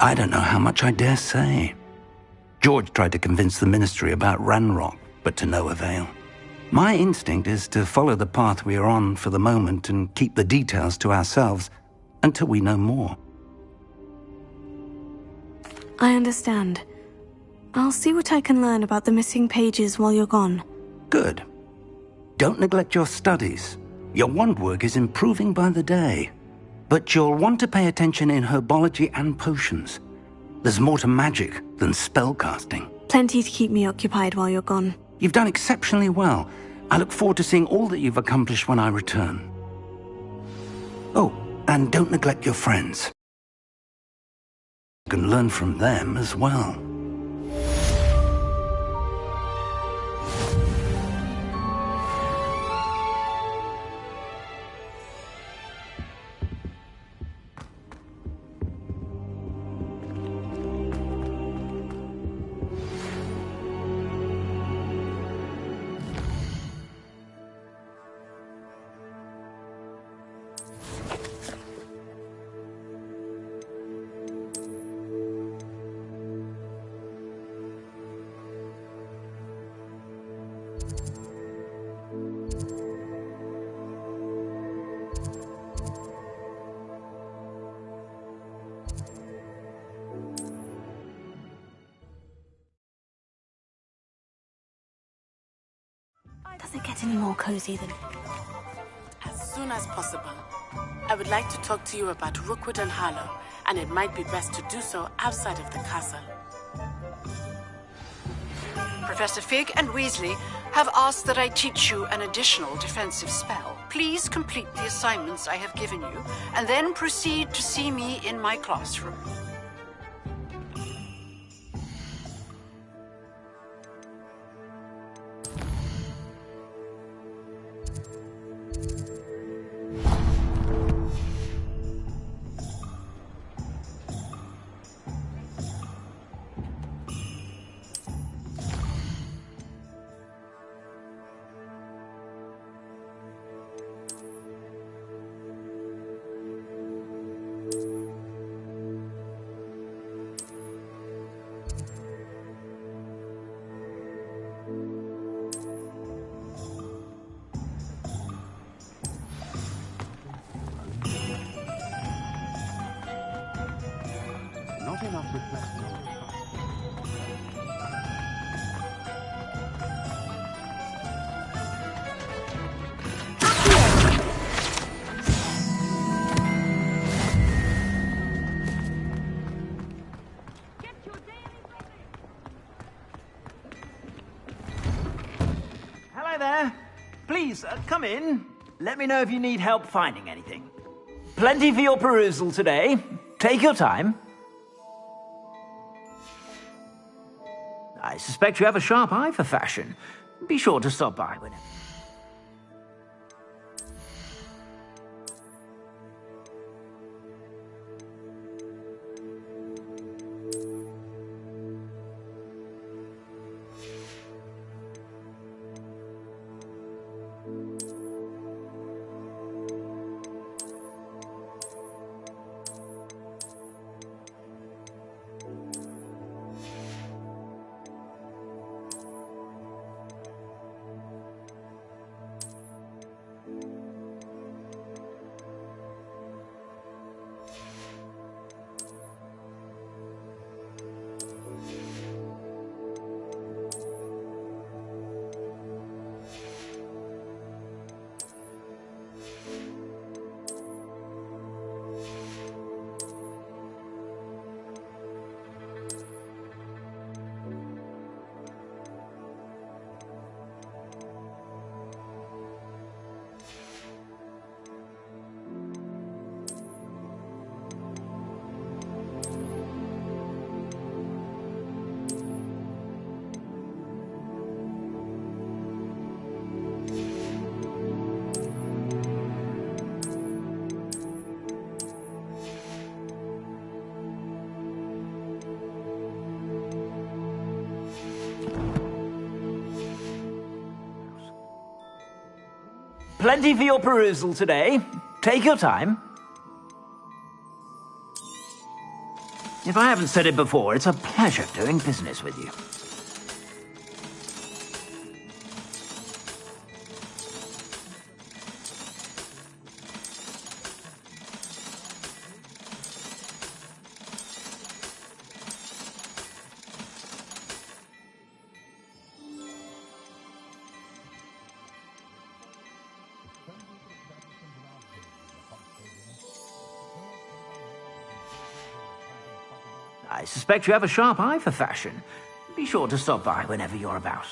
I don't know how much I dare say. George tried to convince the Ministry about Ranrock, but to no avail. My instinct is to follow the path we are on for the moment and keep the details to ourselves until we know more. I understand. I'll see what I can learn about the missing pages while you're gone. Good. Don't neglect your studies. Your wand work is improving by the day. But you'll want to pay attention in herbology and potions. There's more to magic than spellcasting. Plenty to keep me occupied while you're gone. You've done exceptionally well. I look forward to seeing all that you've accomplished when I return. Oh, and don't neglect your friends. You can learn from them as well. Does it get any more cozy than... As soon as possible. I would like to talk to you about Rookwood and Harlow, and it might be best to do so outside of the castle. Professor Fig and Weasley have asked that I teach you an additional defensive spell. Please complete the assignments I have given you, and then proceed to see me in my classroom. Not enough reflection. Hello there. Please, come in. Let me know if you need help finding anything. Plenty for your perusal today. Take your time. I suspect you have a sharp eye for fashion. Be sure to stop by whenever. Plenty for your perusal today. Take your time. If I haven't said it before, it's a pleasure doing business with you. I suspect you have a sharp eye for fashion. Be sure to stop by whenever you're about.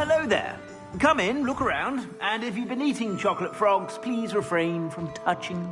Hello there. Come in, look around, and if you've been eating chocolate frogs, please refrain from touching.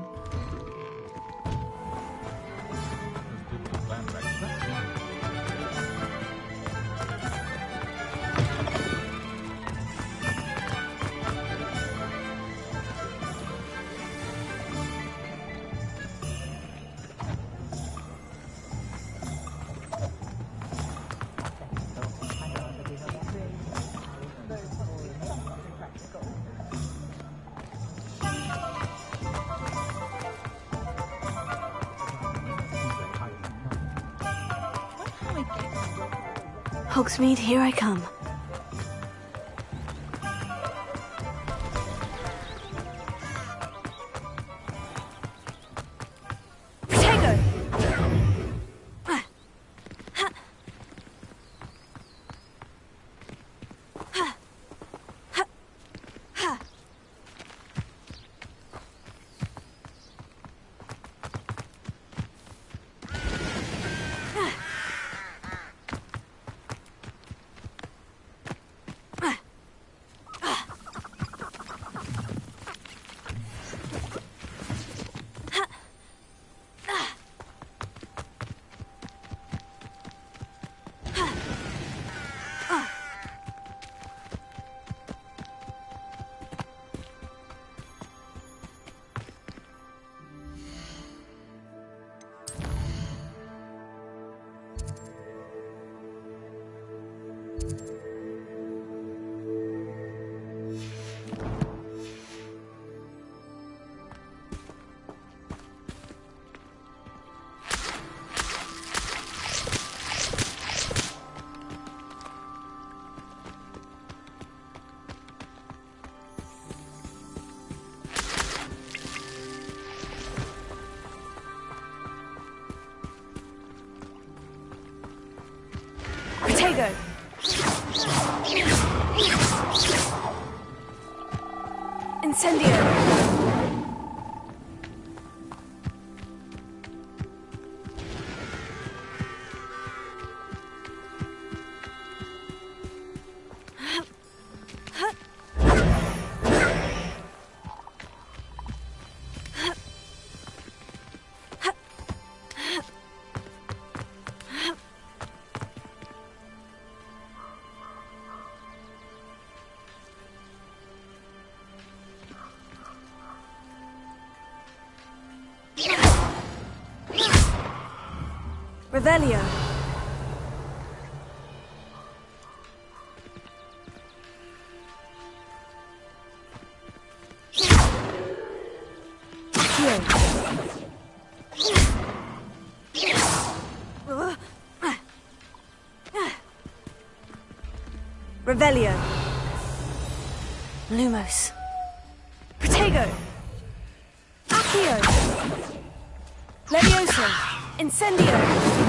Hogsmeade, here I come. Protego! Incendio! Revelio. Revelio. Lumos. Protego. Accio. Levioso. Incendio.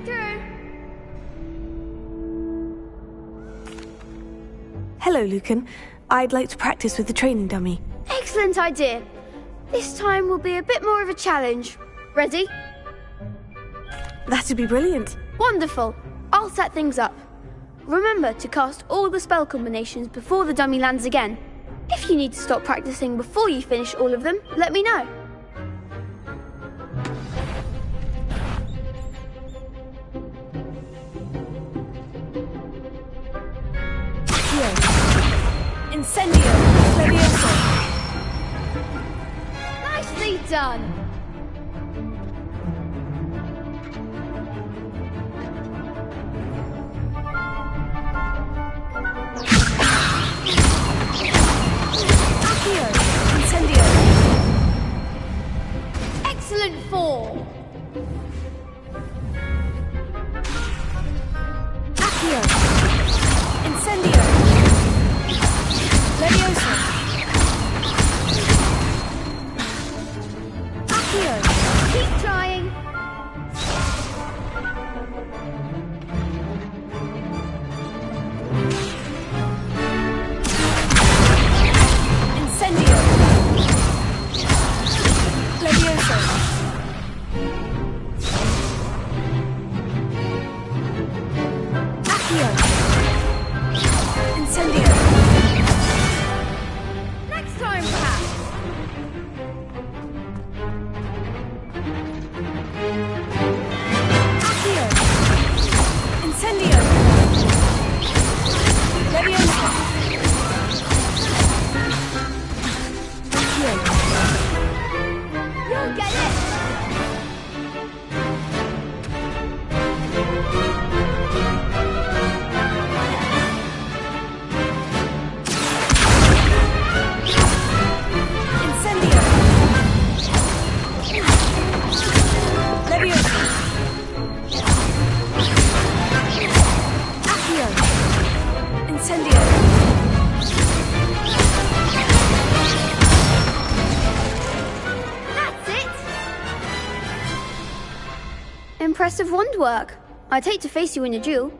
through. Hello, Lucan. I'd like to practice with the training dummy. Excellent idea. This time will be a bit more of a challenge. Ready? That'd be brilliant. Wonderful. I'll set things up. Remember to cast all the spell combinations before the dummy lands again. If you need to stop practicing before you finish all of them, let me know. Incendio! Levioso! Nicely done! Accio! Incendio! Excellent form! Accio! Incendio! Levioso! Accio! Keep trying! Incendio! Levioso! Accio! Incendio! Next time, perhaps! Accio! Incendio! Levioso! Accio! You'll get it! Incendio! Levioso! Accio! Incendio! That's it! Impressive wand work. I'd hate to face you in a duel.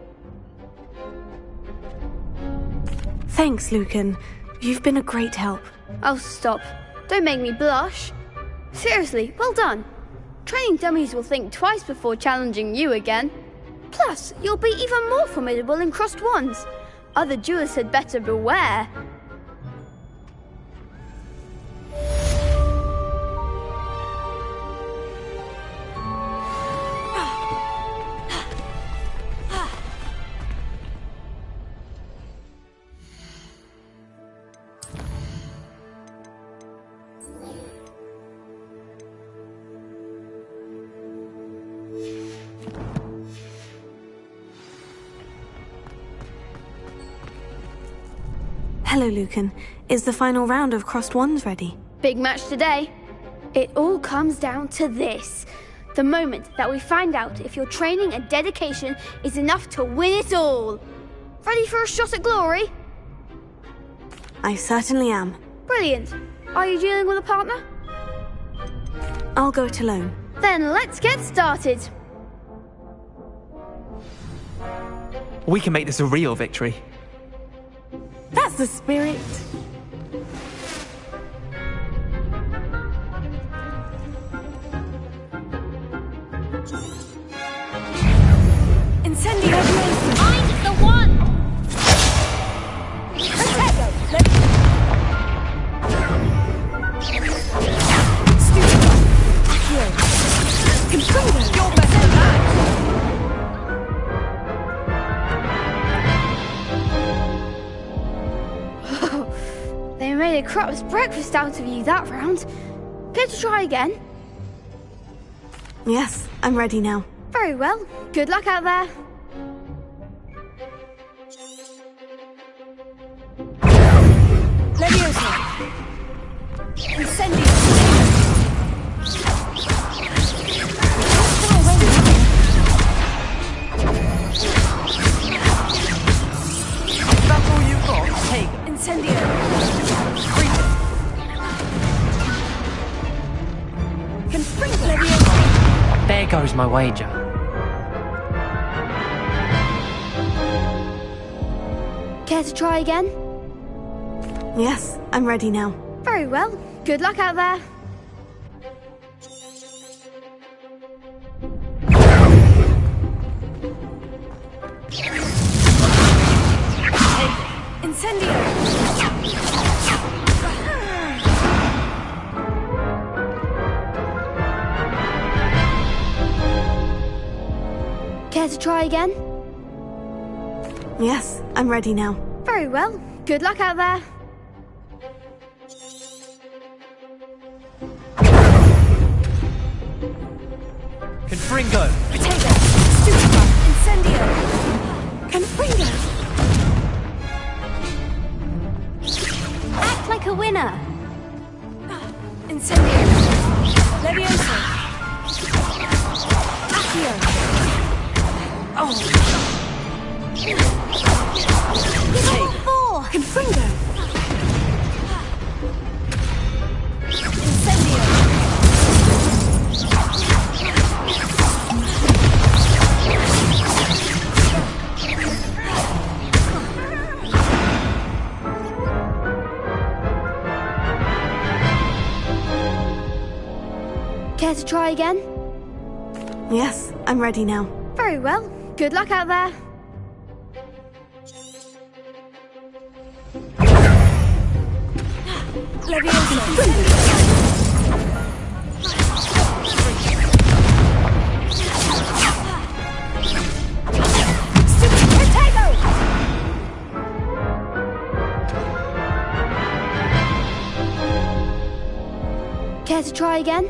Thanks, Lucan. You've been a great help. Oh, stop. Don't make me blush. Seriously, well done. Training dummies will think twice before challenging you again. Plus, you'll be even more formidable in crossed wands. Other duelists had better beware. Hello, Lucan. Is the final round of crossed wands ready? Big match today. It all comes down to this. The moment that we find out if your training and dedication is enough to win it all. Ready for a shot at glory? I certainly am. Brilliant. Are you dealing with a partner? I'll go it alone. Then let's get started. We can make this a real victory. That's the spirit. Incendio! Find the one! Protego! Studio! Accio! Confundo! You're better than that! They made a crap's breakfast out of you that round. Care to try again? Yes, I'm ready now. Very well. Good luck out there. Levioso! Incendio! That's all you've got? Take it. Incendio! Confringo! Levioso! There goes my wager. Care to try again? Yes, I'm ready now. Very well. Good luck out there. Incendio! Care to try again? Yes, I'm ready now. Very well. Good luck out there. Confringo! Potato! Super! Incendio! Confringo! Act like a winner. Incendio! Leviosa! Accio! Oh! Level 4! Confringo! Incendio! Care to try again? Yes, I'm ready now. Very well. Good luck out there. Care to try again?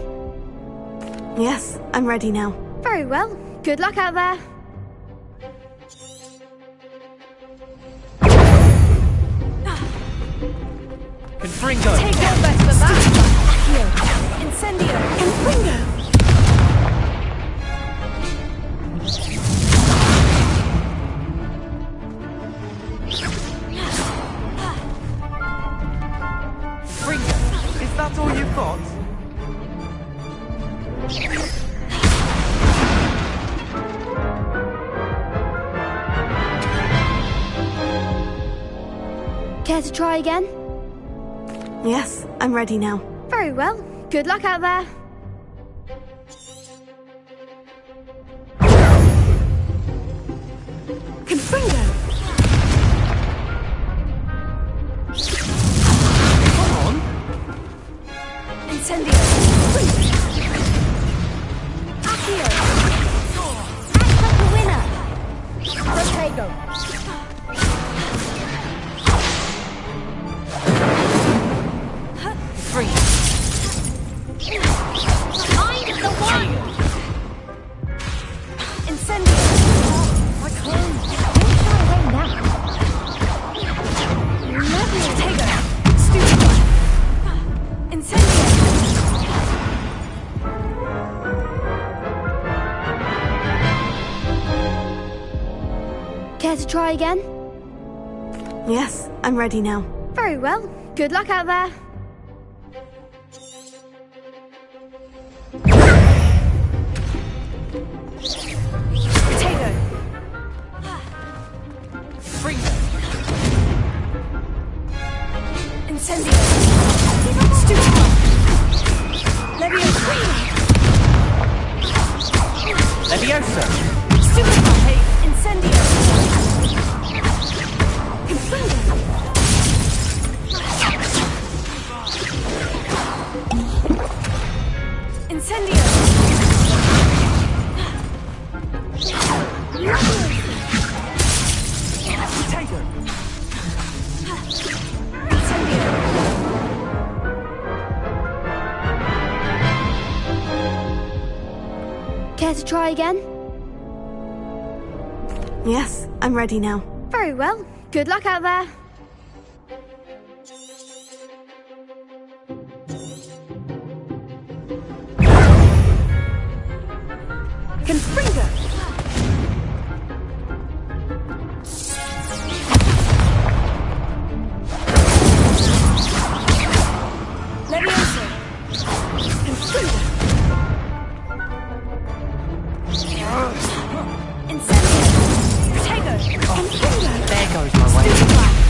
Yes, I'm ready now. Very well. Good luck out there. Confringo! Take your best for that! Accio! Incendio! Confringo! Confringo! Is that all you've got? Care to try again? Yes, I'm ready now. Very well. Good luck out there. Confringo! Come on! Incendio! Accio! Act like a winner. Protego! Free! Mind the wild! Incendio! My clothes! Don't shy away now! Lovely Protego! Stupid! Incendio! Care to try again? Yes, I'm ready now. Very well. Good luck out there. Potato! Confringo! Incendio! Stupid! Leviosa! Leviosa! Stupid! Hey, Incendio! Confringo! Incendio! Potato! Incendio! Care to try again? Yes, I'm ready now. Very well. Good luck out there. Confringo! Leviosa! Confringo! Incendio! Protego! Confringo! There goes my way.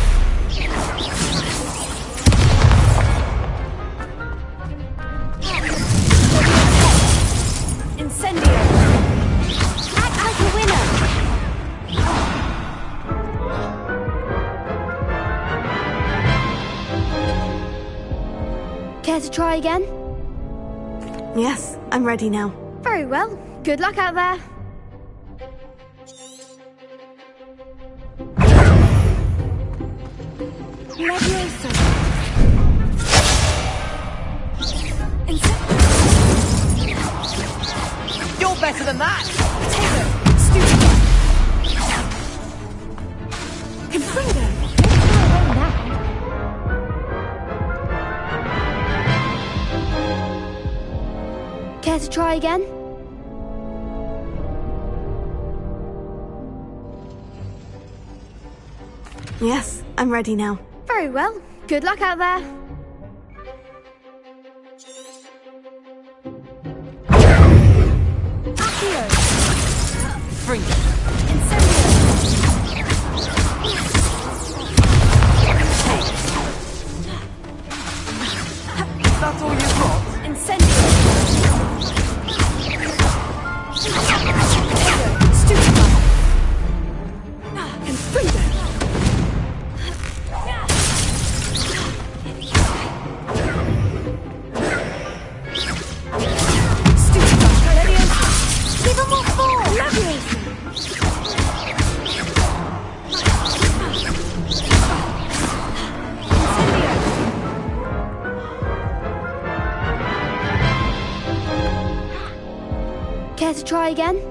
Care to try again? Yes, I'm ready now. Very well. Good luck out there. Leviosa. You're better than that! Confringo. Care to try again? Yes, I'm ready now. Very well. Good luck out there. Bring it. That's all you've got? Incendio. Care to try again?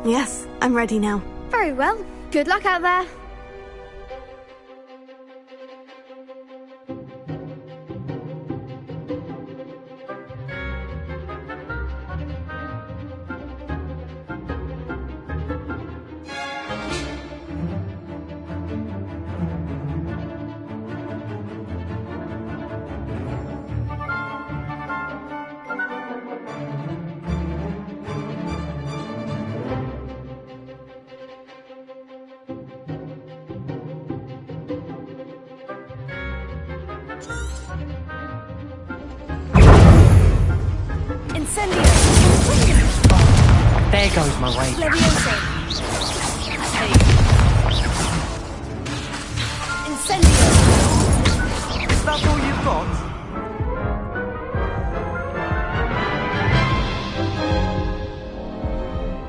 Yes, I'm ready now. Very well. Good luck out there. There goes my way. Incendio! Is that all you've got?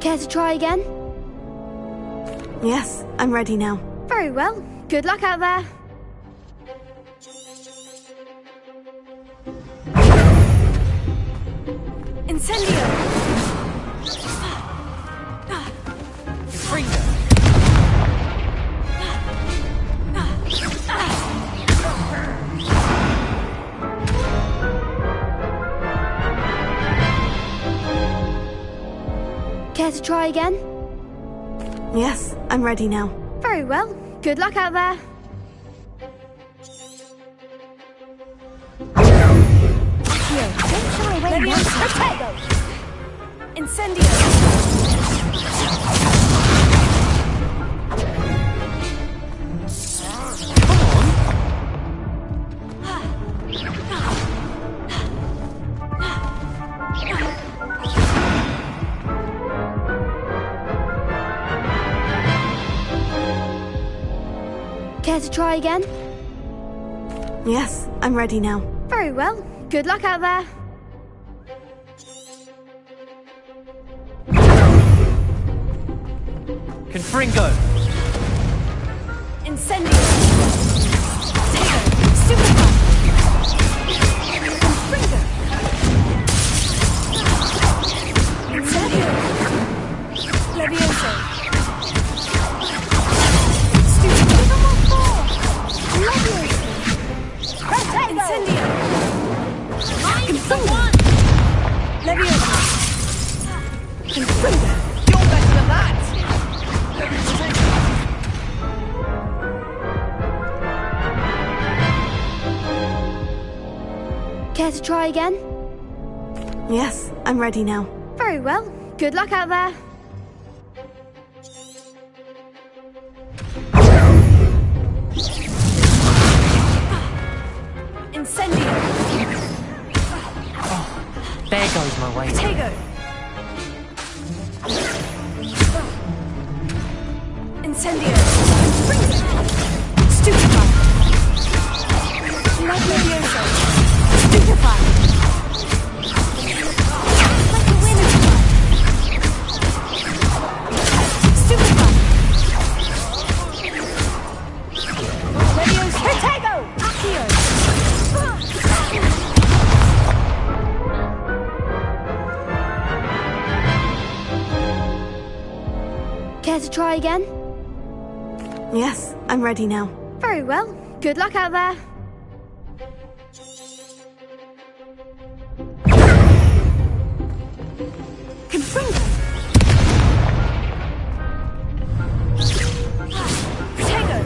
Care to try again? Yes, I'm ready now. Very well. Good luck out there. Incendio! Care to try again? Yes, I'm ready now. Very well. Good luck out there. Incendio! Care to try again? Yes, I'm ready now. Very well. Good luck out there. Confringo! Incendio! Tego! Superfly! Confringo! Incendio! Levioso! Stupid! Levioso! Incendio! Confringo! Levioso! Confringo! You're better than that! Care to try again? Yes, I'm ready now. Very well. Good luck out there. Incendio! There goes my way. Tego! Incendio! Stupefy! Levioso! Stupefy! Like a winner! Stupefy! Levioso! Protego! Accio! Care to try again? Yes, I'm ready now. Very well. Good luck out there. Confringo! Protego!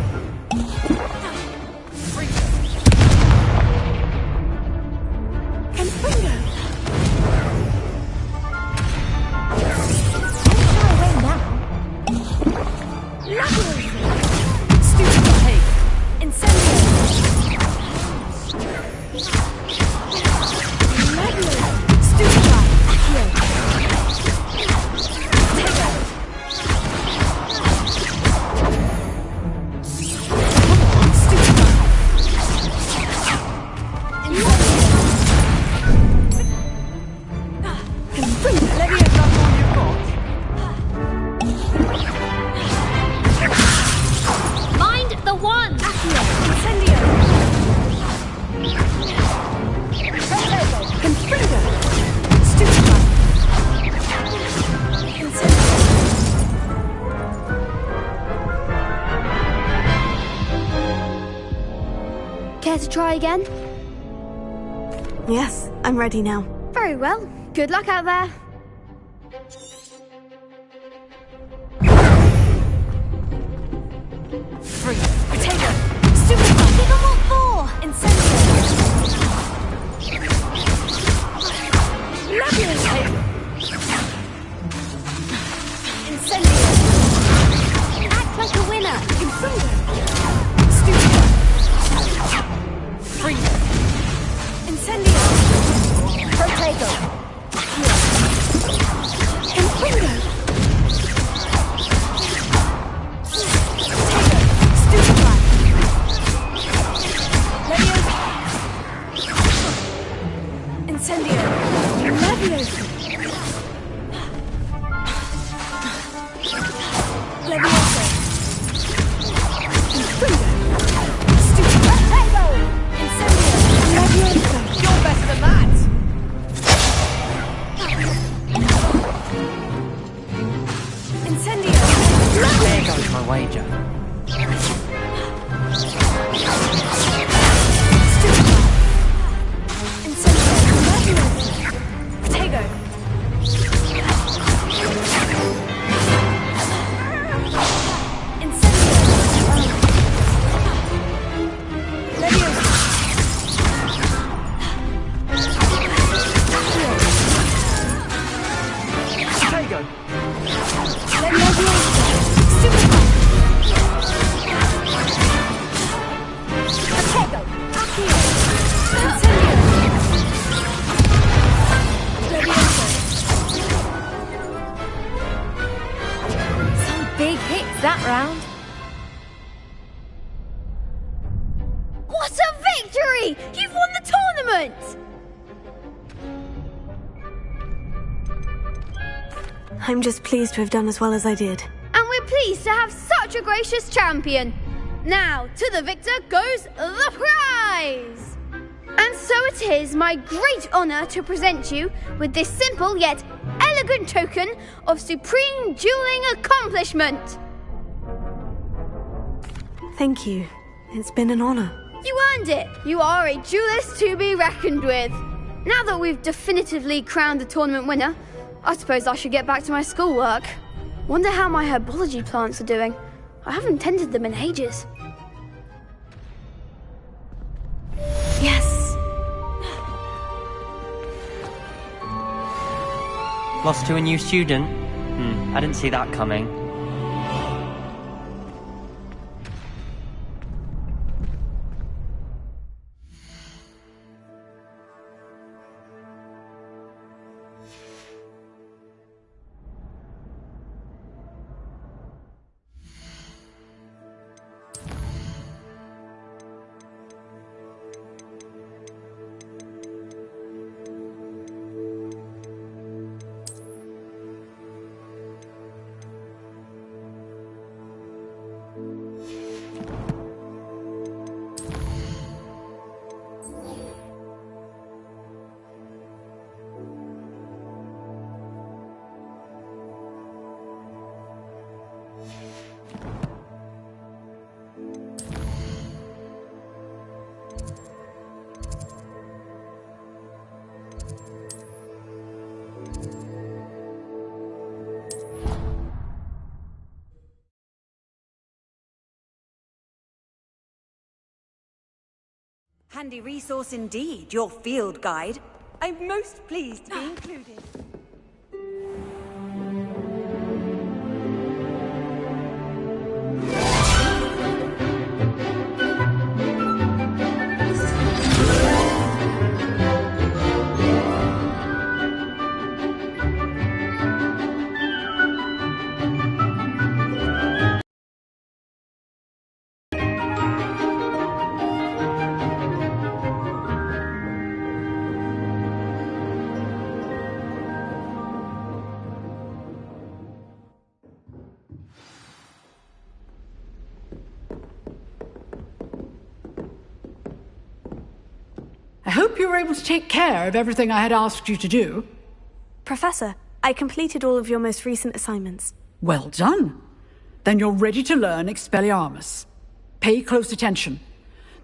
Confringo! Incendio! try again? Yes, I'm ready now. Very well. Good luck out there. Freeze. Potato. Stupid. Gigglebolt 4. Incendio. Labyrinth. Incendio. Act like a winner. Incendio. Stupid. Freeze. Incendio. Potato. Incendio. Incendio! Leviosa! Leviosa! Stupid! Potato! Incendio! Leviosa! You're better than that! Incendio! There goes my wager. Potato! That round. What a victory! You've won the tournament! I'm just pleased to have done as well as I did. And we're pleased to have such a gracious champion. Now, to the victor goes the prize! And so it is my great honour to present you with this simple yet elegant token of supreme dueling accomplishment. Thank you. It's been an honor. You earned it. You are a duelist to be reckoned with. Now that we've definitively crowned the tournament winner, I suppose I should get back to my schoolwork. Wonder how my herbology plants are doing. I haven't tended them in ages. Yes. Lost to a new student? I didn't see that coming. Handy resource indeed, your field guide. I'm most pleased to be included. I hope you were able to take care of everything I had asked you to do. Professor, I completed all of your most recent assignments. Well done. Then you're ready to learn Expelliarmus. Pay close attention.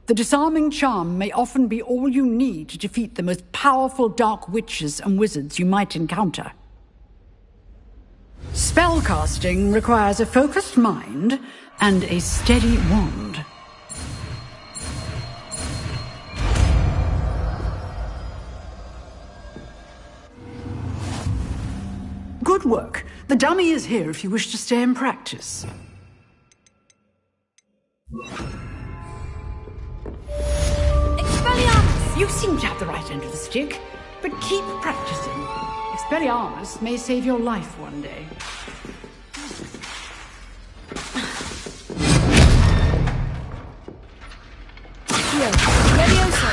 The disarming charm may often be all you need to defeat the most powerful dark witches and wizards you might encounter. Spellcasting requires a focused mind and a steady wand. Good work. The dummy is here if you wish to stay and practice. Expelliarmus! You seem to have the right end of the stick, but keep practicing. Expelliarmus may save your life one day. Accio! Levioso!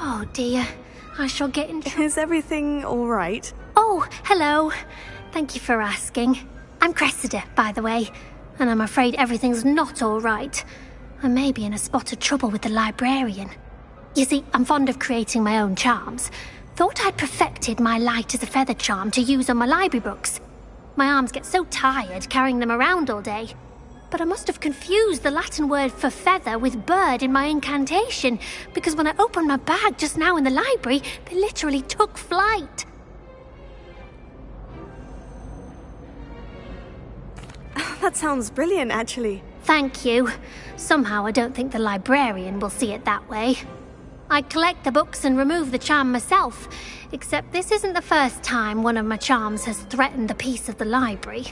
Oh dear, I shall get in trouble. Is everything all right? Oh, hello. Thank you for asking. I'm Cressida, by the way, and I'm afraid everything's not all right. I may be in a spot of trouble with the librarian. You see, I'm fond of creating my own charms. Thought I'd perfected my light as a feather charm to use on my library books. My arms get so tired carrying them around all day. But I must have confused the Latin word for feather with bird in my incantation, because when I opened my bag just now in the library, they literally took flight. That sounds brilliant, actually. Thank you. Somehow I don't think the librarian will see it that way. I collect the books and remove the charm myself, except this isn't the first time one of my charms has threatened the peace of the library.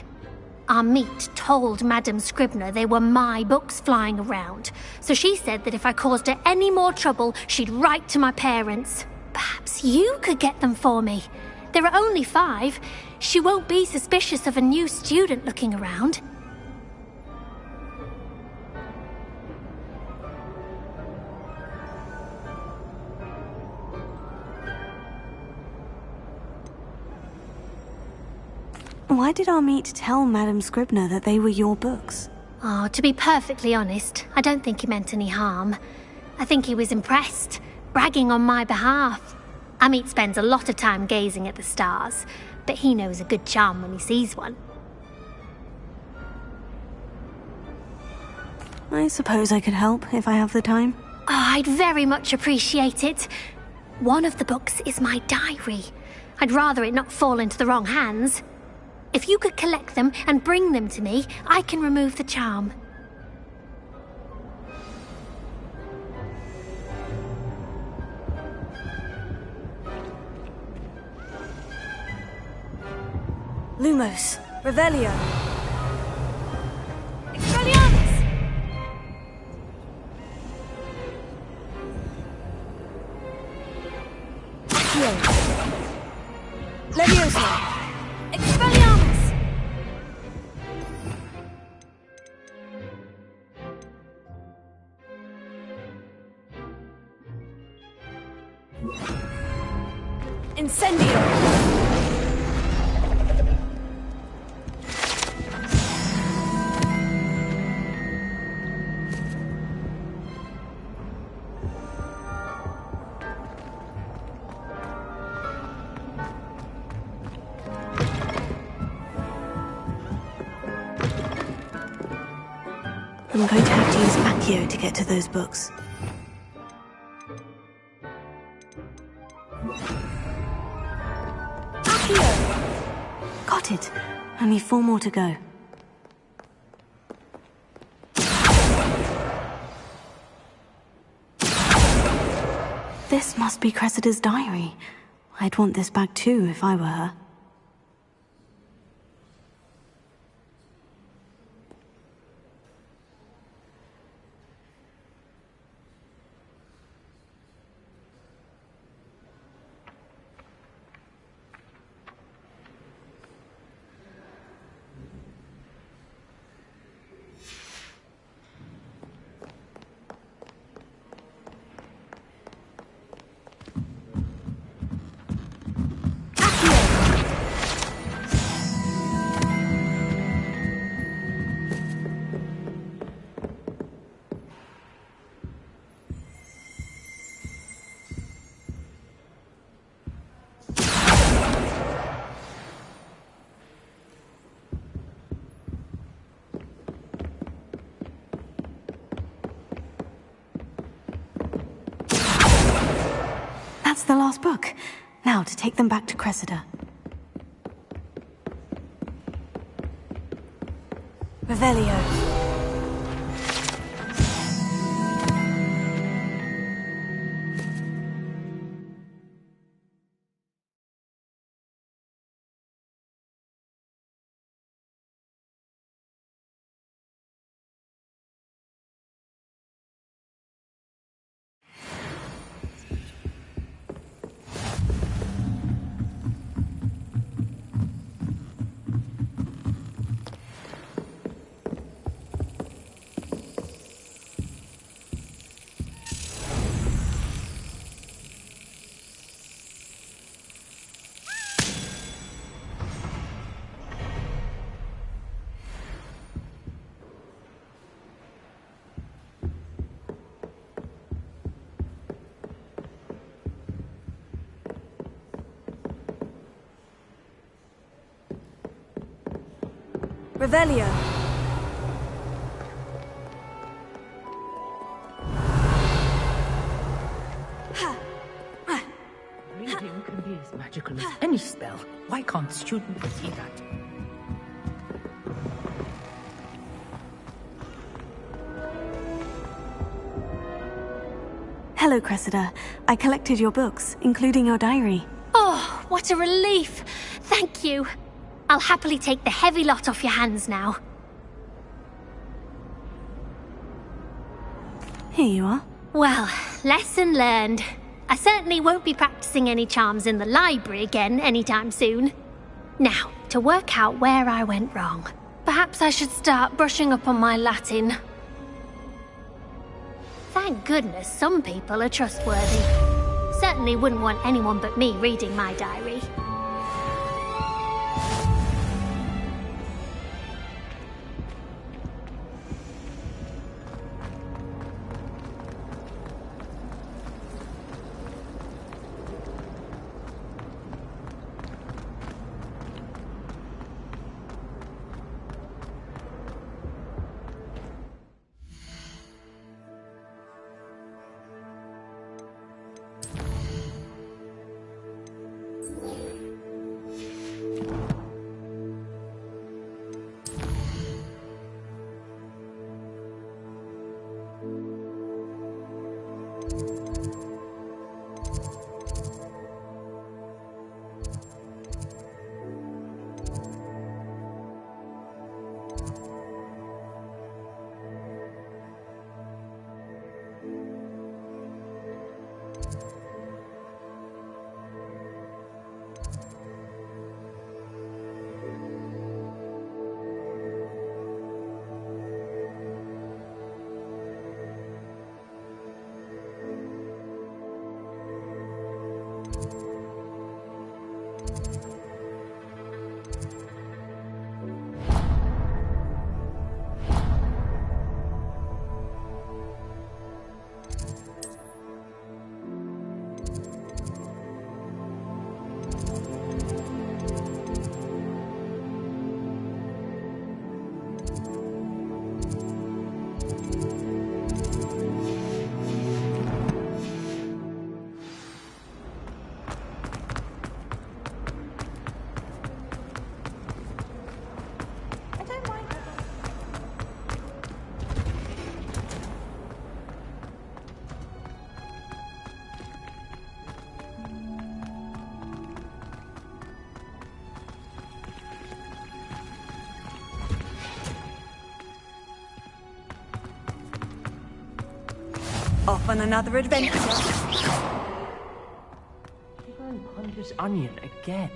Our meet told Madame Scribner they were my books flying around, so she said that if I caused her any more trouble, she'd write to my parents. Perhaps you could get them for me. There are only 5. She won't be suspicious of a new student looking around. Why did our meet tell Madame Scribner that they were your books? Oh, to be perfectly honest, I don't think he meant any harm. I think he was impressed, bragging on my behalf. Amit spends a lot of time gazing at the stars, but he knows a good charm when he sees one. I suppose I could help if I have the time. Oh, I'd very much appreciate it. One of the books is my diary. I'd rather it not fall into the wrong hands. If you could collect them and bring them to me, I can remove the charm. Lumos, Revelio. Expelliarmus! Levioso. Expelliarmus! Incendio. I'm going to have to use Accio to get to those books. Accio! Got it. Only 4 more to go. This must be Cressida's diary. I'd want this back too if I were her. That's the last book. Now to take them back to Cressida. Revelio. Revelio. Reading can be as magical as any spell. Why can't students see that? Hello, Cressida. I collected your books, including your diary. Oh, what a relief! Thank you. I'll happily take the heavy lot off your hands now. Here you are. Well, lesson learned. I certainly won't be practicing any charms in the library again anytime soon. Now, to work out where I went wrong. Perhaps I should start brushing up on my Latin. Thank goodness some people are trustworthy. Certainly wouldn't want anyone but me reading my diary. Off on another adventure. Punch this onion again.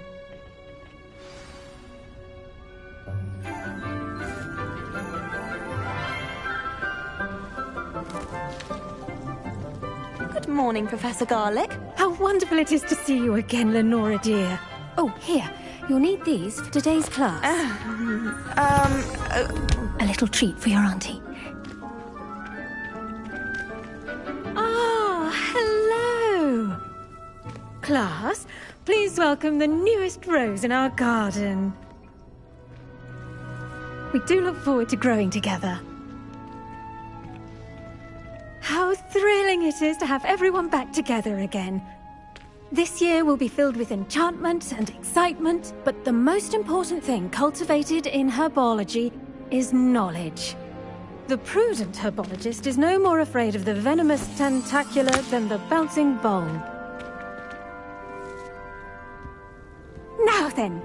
Good morning, Professor Garlic. How wonderful it is to see you again, Lenora dear. Oh, here. You'll need these for today's class. A little treat for your auntie. Ah, hello. Class, please welcome the newest rose in our garden. We do look forward to growing together. How thrilling it is to have everyone back together again. This year will be filled with enchantment and excitement, but the most important thing cultivated in herbology is knowledge. The prudent herbologist is no more afraid of the venomous tentacula than the bouncing bulb. Now then,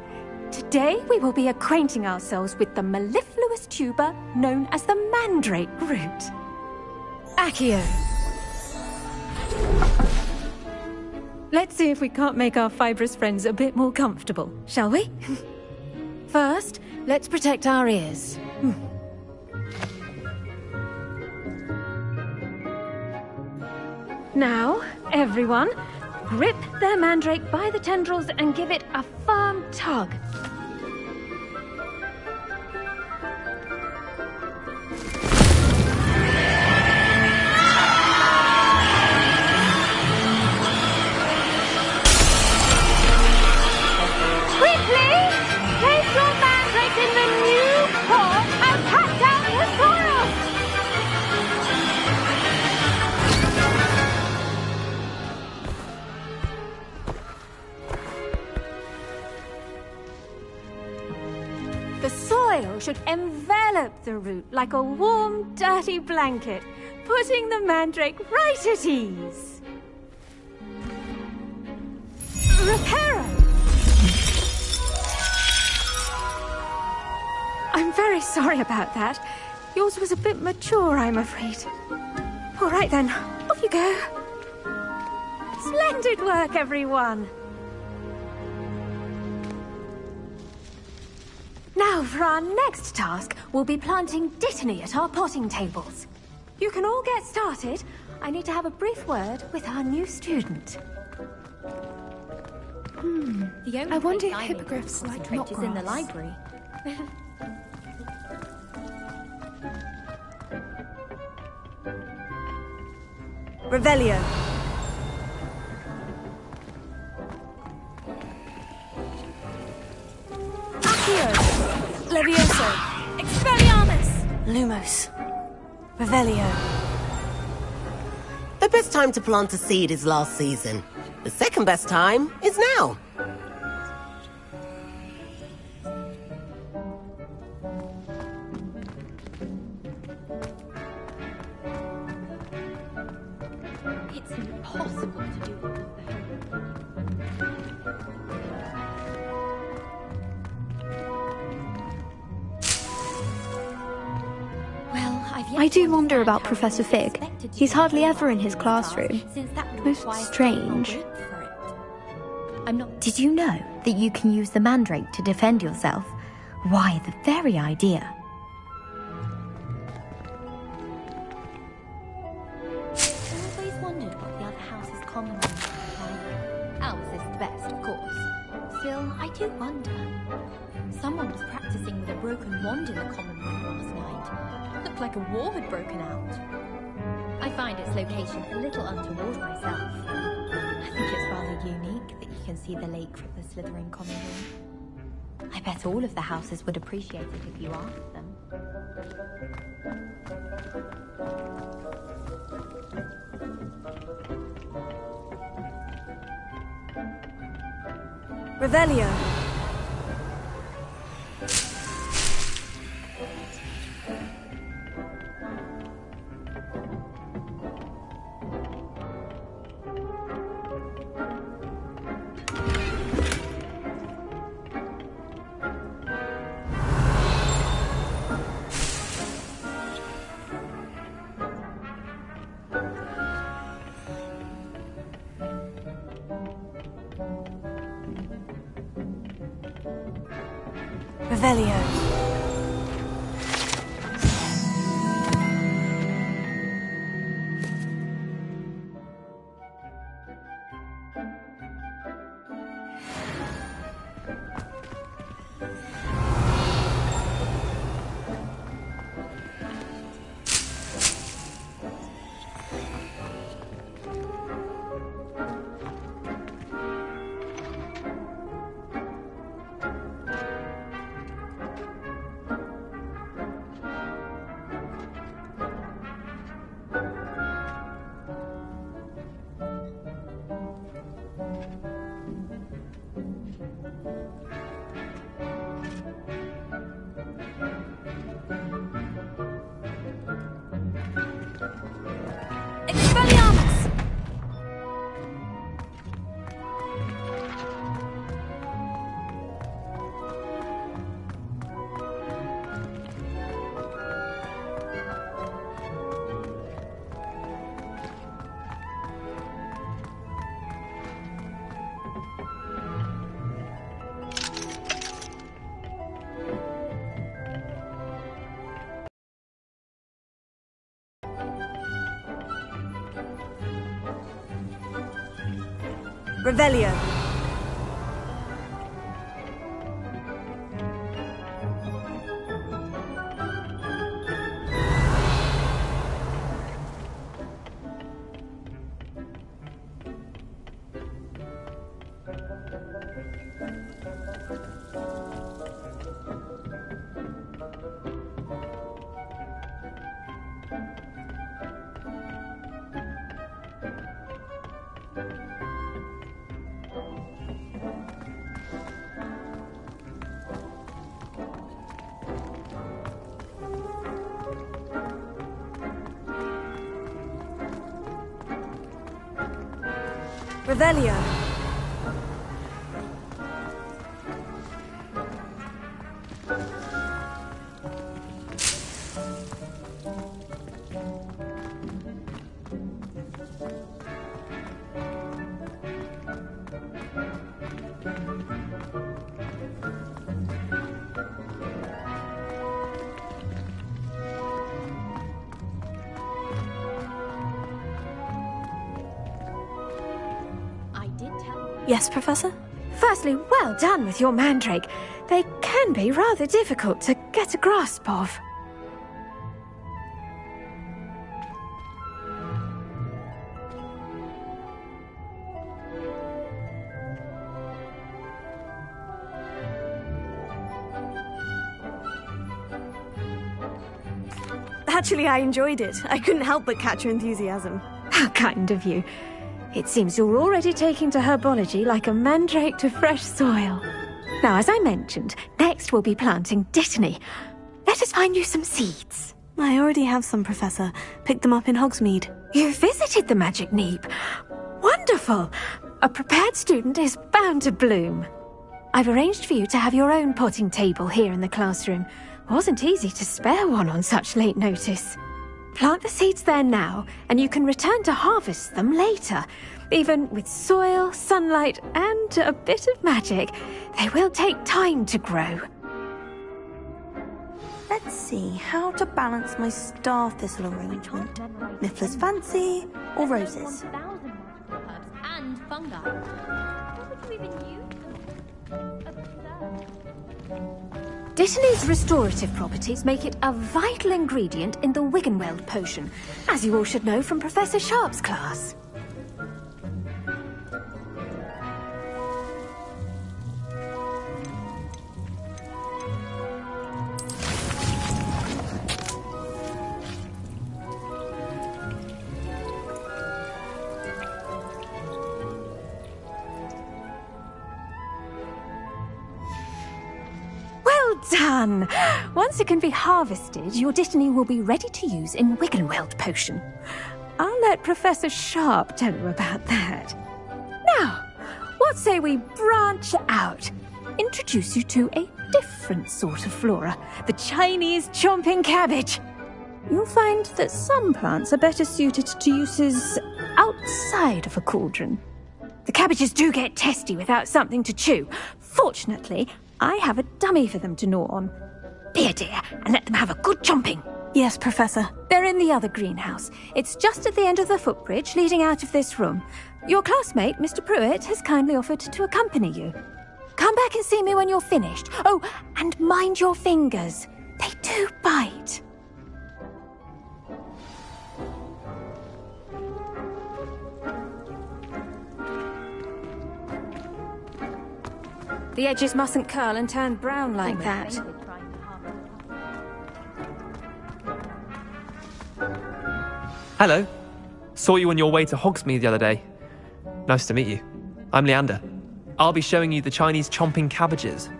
today we will be acquainting ourselves with the mellifluous tuber known as the mandrake root. Accio. Let's see if we can't make our fibrous friends a bit more comfortable, shall we? First, let's protect our ears. Now, everyone, grip their mandrake by the tendrils and give it a firm tug. Should envelop the root like a warm, dirty blanket, putting the mandrake right at ease. Reparo! I'm very sorry about that. Yours was a bit mature, I'm afraid. All right then, off you go. Splendid work, everyone. Now, for our next task, we'll be planting dittany at our potting tables. You can all get started. I need to have a brief word with our new student. I wonder if hippogriffs like not in the library. Revelio. Levioso. Expelliarmus. Lumos. Revelio. The best time to plant a seed is last season. The second best time is now. It's impossible to do all of that. I do wonder about Professor Fig. He's hardly ever in his classroom. Most strange. Did you know that you can use the mandrake to defend yourself? Why, the very idea. I've always wondered what the other house's common room is like. Ours is the best, of course. Still, I do wonder. Someone was practicing with a broken wand in the common room last night. Looked like a war had broken out. I find its location a little untoward myself. I think it's rather unique that you can see the lake from the Slytherin common room. I bet all of the houses would appreciate it if you asked them. Revelio. Revelio. Revelio. Revelio. Yes, Professor? Firstly, well done with your mandrake. They can be rather difficult to get a grasp of. Actually, I enjoyed it. I couldn't help but catch your enthusiasm. How kind of you. It seems you're already taking to herbology like a mandrake to fresh soil. Now, as I mentioned, next we'll be planting Dittany. Let us find you some seeds. I already have some, Professor. Picked them up in Hogsmeade. You visited the Magic Neep. Wonderful! A prepared student is bound to bloom. I've arranged for you to have your own potting table here in the classroom. Wasn't easy to spare one on such late notice. Plant the seeds there now, and you can return to harvest them later. Even with soil, sunlight, and a bit of magic, they will take time to grow. Let's see, how to balance my star thistle arrangement. Niffler's Fancy or roses? And fungi. What would you even use? Dittany's restorative properties make it a vital ingredient in the Wiggenweld potion, as you all should know from Professor Sharp's class. Done! Once it can be harvested, your Dittany will be ready to use in Wiggenweld potion. I'll let Professor Sharp tell you about that. Now, what say we branch out? Introduce you to a different sort of flora, the Chinese chomping cabbage. You'll find that some plants are better suited to uses outside of a cauldron. The cabbages do get testy without something to chew. Fortunately, I have a dummy for them to gnaw on. Be a dear and let them have a good chomping. Yes, Professor. They're in the other greenhouse. It's just at the end of the footbridge leading out of this room. Your classmate, Mr. Pruitt, has kindly offered to accompany you. Come back and see me when you're finished. Oh, and mind your fingers. They do bite. The edges mustn't curl and turn brown like that. Hello. Saw you on your way to Hogsmeade the other day. Nice to meet you. I'm Leander. I'll be showing you the Chinese chomping cabbages.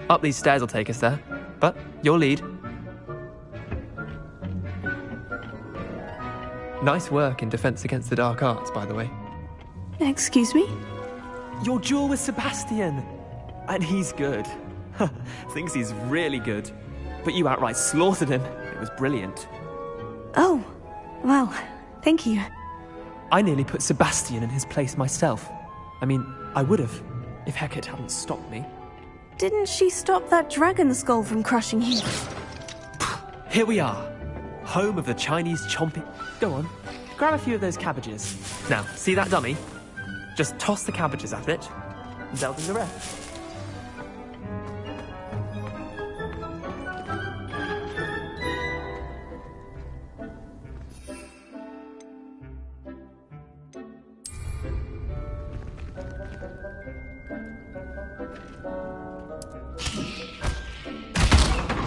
Up these stairs will take us there, but your lead. Nice work in Defense Against the Dark Arts, by the way. Excuse me? Your duel with Sebastian! And he's good. Thinks he's really good. But you outright slaughtered him. It was brilliant. Oh, well, thank you. I nearly put Sebastian in his place myself. I mean, I would have, if Hecate hadn't stopped me. Didn't she stop that dragon skull from crushing you? Here we are. Home of the Chinese chomping... Go on, grab a few of those cabbages. Now, see that dummy? Just toss the cabbages at it, and they'll do the rest.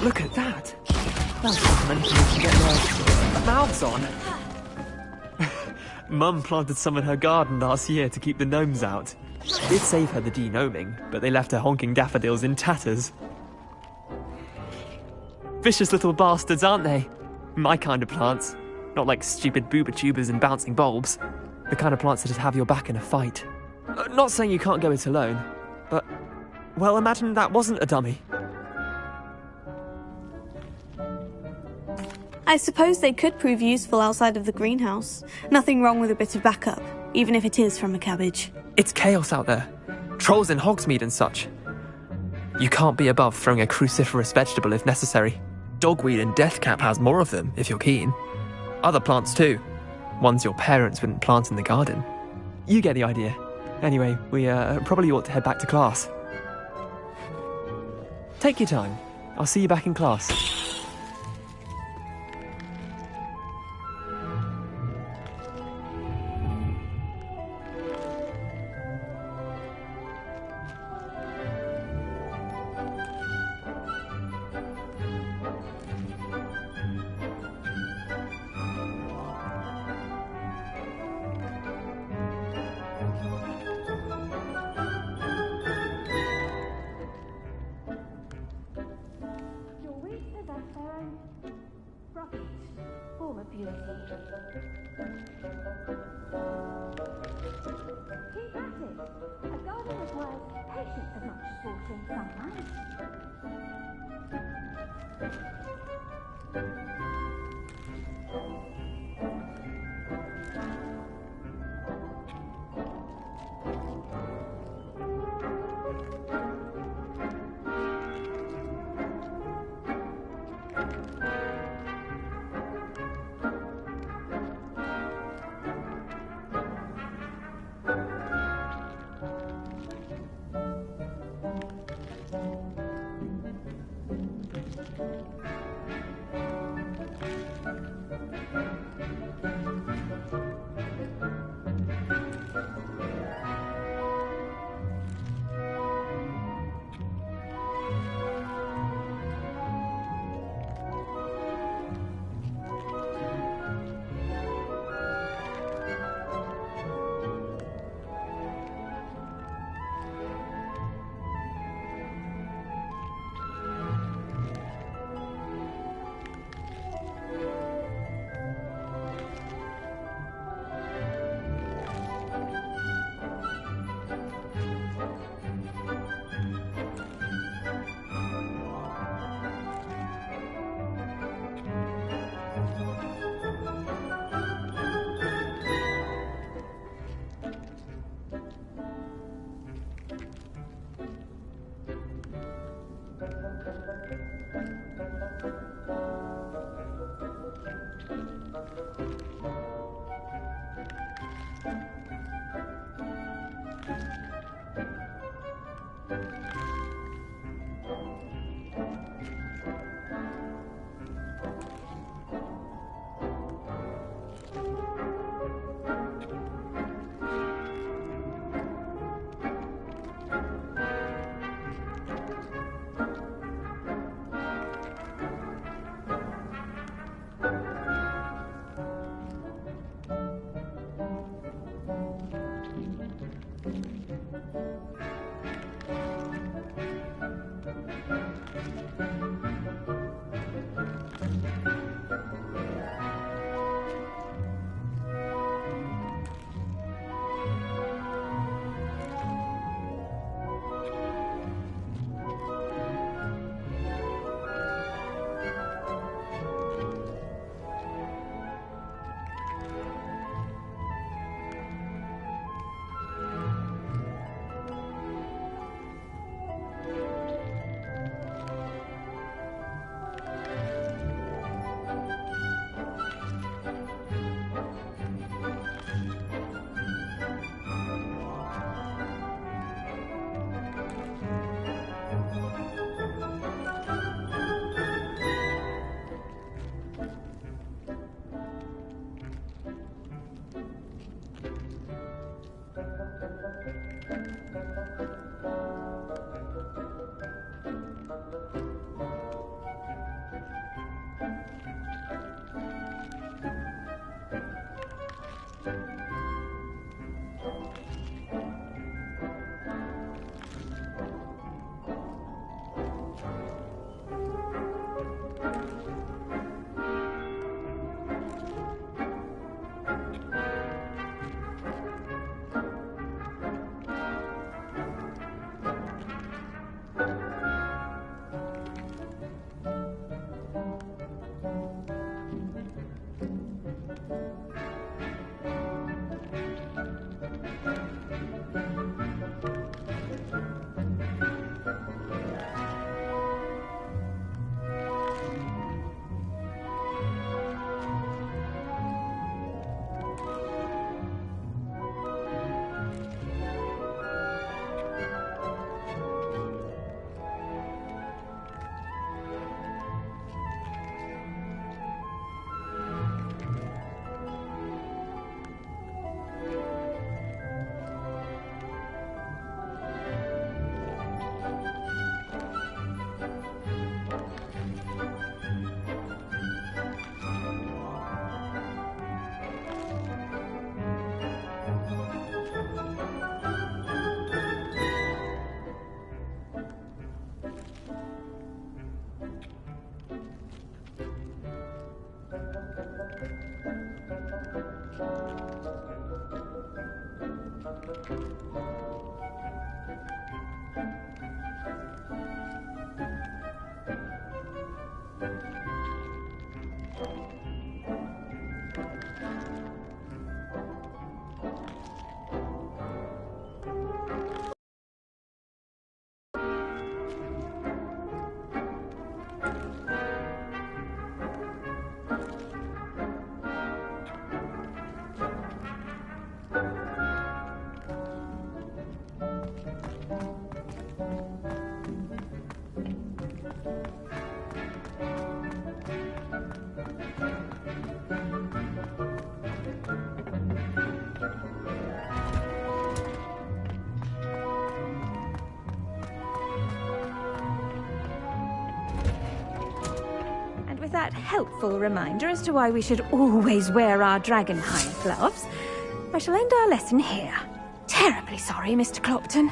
Look at that! That's not many things to get their mouths on. Mum planted some in her garden last year to keep the gnomes out. Did save her the de-gnoming, but they left her honking daffodils in tatters. Vicious little bastards, aren't they? My kind of plants. Not like stupid booba tubers and bouncing bulbs. The kind of plants that just have your back in a fight. Not saying you can't go it alone, but... well, imagine that wasn't a dummy. I suppose they could prove useful outside of the greenhouse. Nothing wrong with a bit of backup, even if it is from a cabbage. It's chaos out there. Trolls in Hogsmeade and such. You can't be above throwing a cruciferous vegetable if necessary. Dogweed and deathcap has more of them, if you're keen. Other plants too. Ones your parents wouldn't plant in the garden. You get the idea. Anyway, we probably ought to head back to class. Take your time. I'll see you back in class. That helpful reminder as to why we should always wear our dragonhide gloves, I shall end our lesson here. Terribly sorry, Mr. Clopton.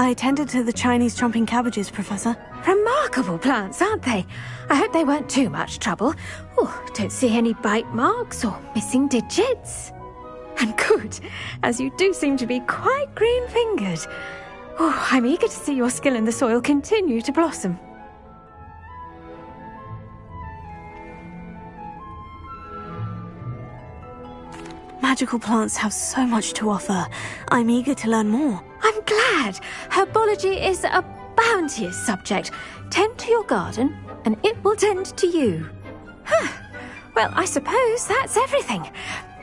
I attended to the Chinese chomping cabbages, Professor. Remarkable plants, aren't they? I hope they weren't too much trouble. Oh, don't see any bite marks or missing digits. And good, as you do seem to be quite green-fingered. Oh, I'm eager to see your skill in the soil continue to blossom. Magical plants have so much to offer. I'm eager to learn more. I'm glad. Herbology is a bounteous subject. Tend to your garden, and it will tend to you. Well, I suppose that's everything.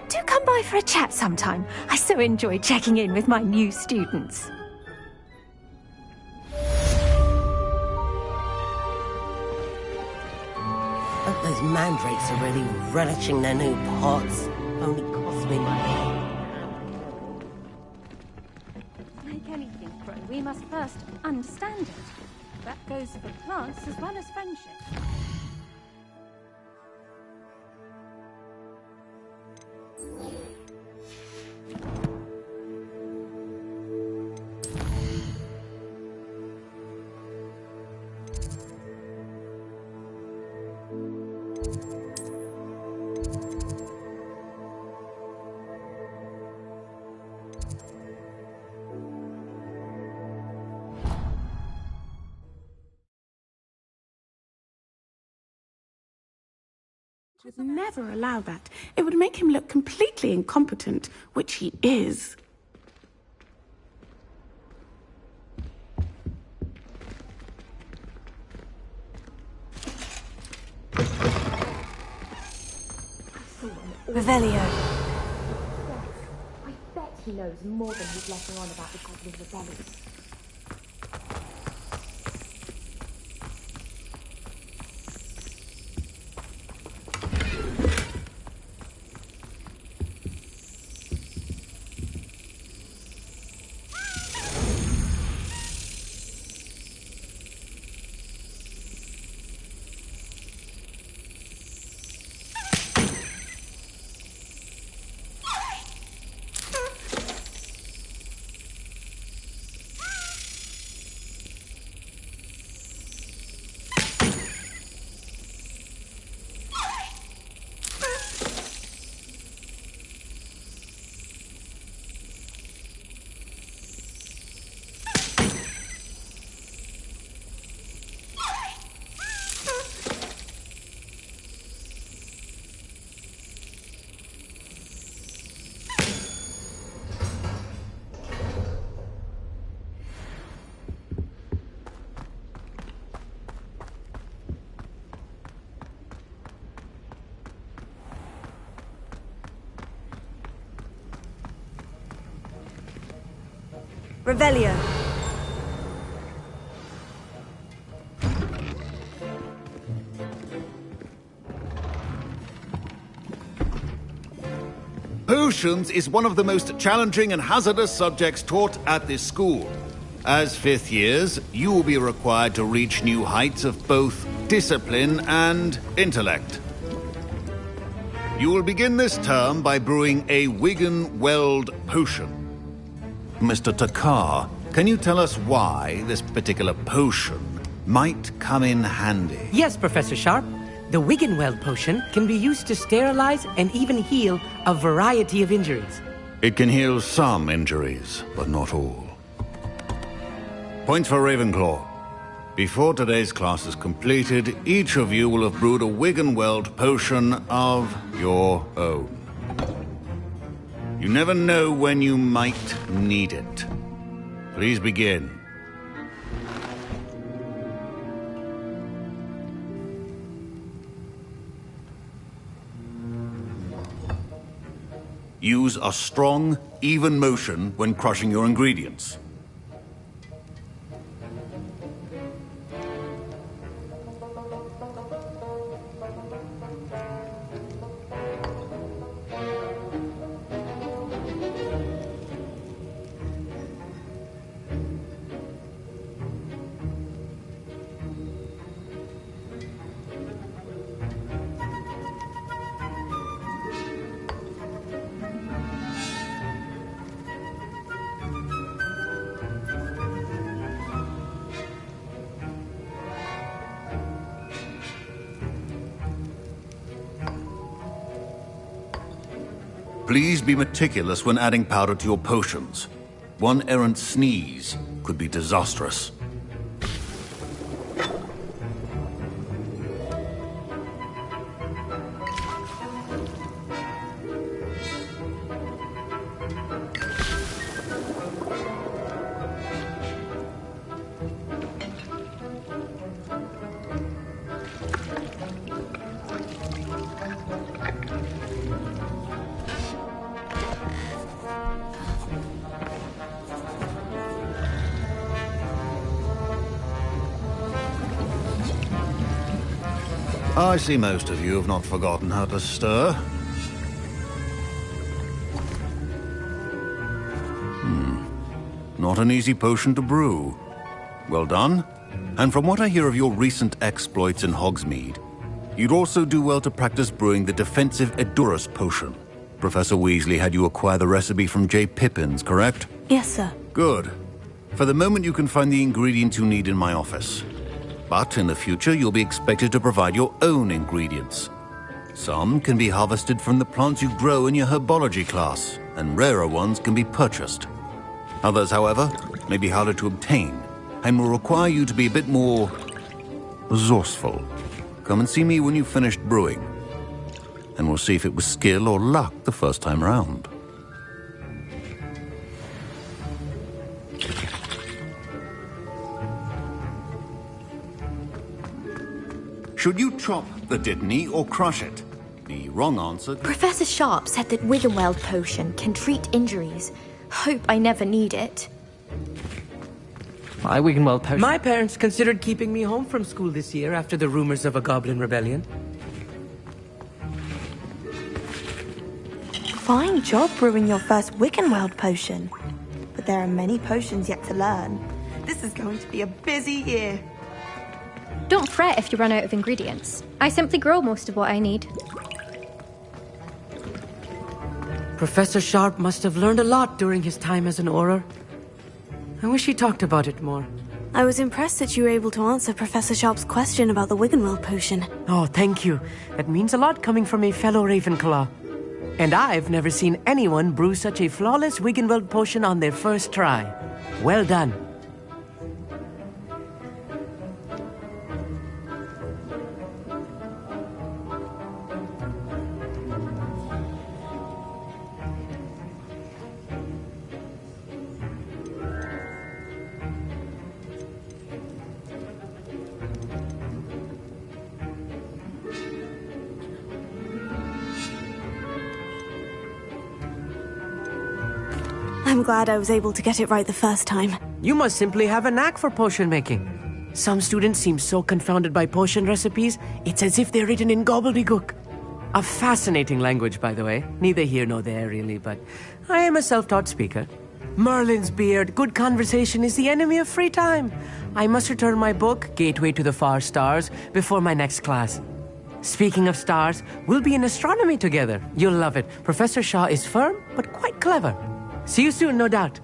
Do come by for a chat sometime. I so enjoy checking in with my new students. But those mandrakes are really relishing their new pots. Only cost me money. To make anything grow, we must first understand it. That goes for plants as well as friendship. Would never allow that. It would make him look completely incompetent, which he is. Revelio. I bet he knows more than he's letting on about the Goblin Rebellion. Revelio. Potions is one of the most challenging and hazardous subjects taught at this school. As fifth years, you will be required to reach new heights of both discipline and intellect. You will begin this term by brewing a Wigan-Weld potion. Mr. Takar, can you tell us why this particular potion might come in handy? Yes, Professor Sharp. The Wigan-Weld potion can be used to sterilize and even heal a variety of injuries. It can heal some injuries, but not all. Points for Ravenclaw. Before today's class is completed, each of you will have brewed a Wigan-Weld potion of your own. You never know when you might need it. Please begin. Use a strong, even motion when crushing your ingredients. Please be meticulous when adding powder to your potions. One errant sneeze could be disastrous. I see most of you have not forgotten how to stir. Not an easy potion to brew. Well done. And from what I hear of your recent exploits in Hogsmeade, you'd also do well to practice brewing the defensive Edurus potion. Professor Weasley had you acquire the recipe from J. Pippins, correct? Yes, sir. Good. For the moment, you can find the ingredients you need in my office. But in the future, you'll be expected to provide your own ingredients. Some can be harvested from the plants you grow in your herbology class, and rarer ones can be purchased. Others, however, may be harder to obtain, and will require you to be a bit more resourceful. Come and see me when you've finished brewing, and we'll see if it was skill or luck the first time round. Should you chop the Dittany or crush it? The wrong answer... Professor Sharp said that Wiggenweld potion can treat injuries. Hope I never need it. My Wiggenweld potion... My parents considered keeping me home from school this year after the rumors of a goblin rebellion. Fine job brewing your first Wiggenweld potion. But there are many potions yet to learn. This is going to be a busy year. Don't fret if you run out of ingredients. I simply grow most of what I need. Professor Sharp must have learned a lot during his time as an Auror. I wish he talked about it more. I was impressed that you were able to answer Professor Sharp's question about the Wiggenweld potion. Oh, thank you. That means a lot coming from a fellow Ravenclaw. And I've never seen anyone brew such a flawless Wiggenweld potion on their first try. Well done. I'm glad I was able to get it right the first time. You must simply have a knack for potion making. Some students seem so confounded by potion recipes, it's as if they're written in gobbledygook. A fascinating language, by the way. Neither here nor there, really, but I am a self-taught speaker. Merlin's beard, good conversation is the enemy of free time. I must return my book, Gateway to the Far Stars, before my next class. Speaking of stars, we'll be in astronomy together. You'll love it. Professor Shaw is firm, but quite clever. See you soon, no doubt.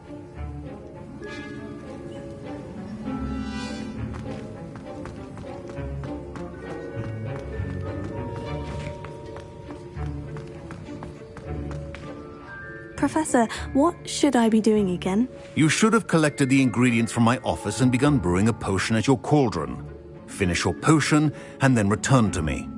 Professor, what should I be doing again? You should have collected the ingredients from my office and begun brewing a potion at your cauldron. Finish your potion, and then return to me.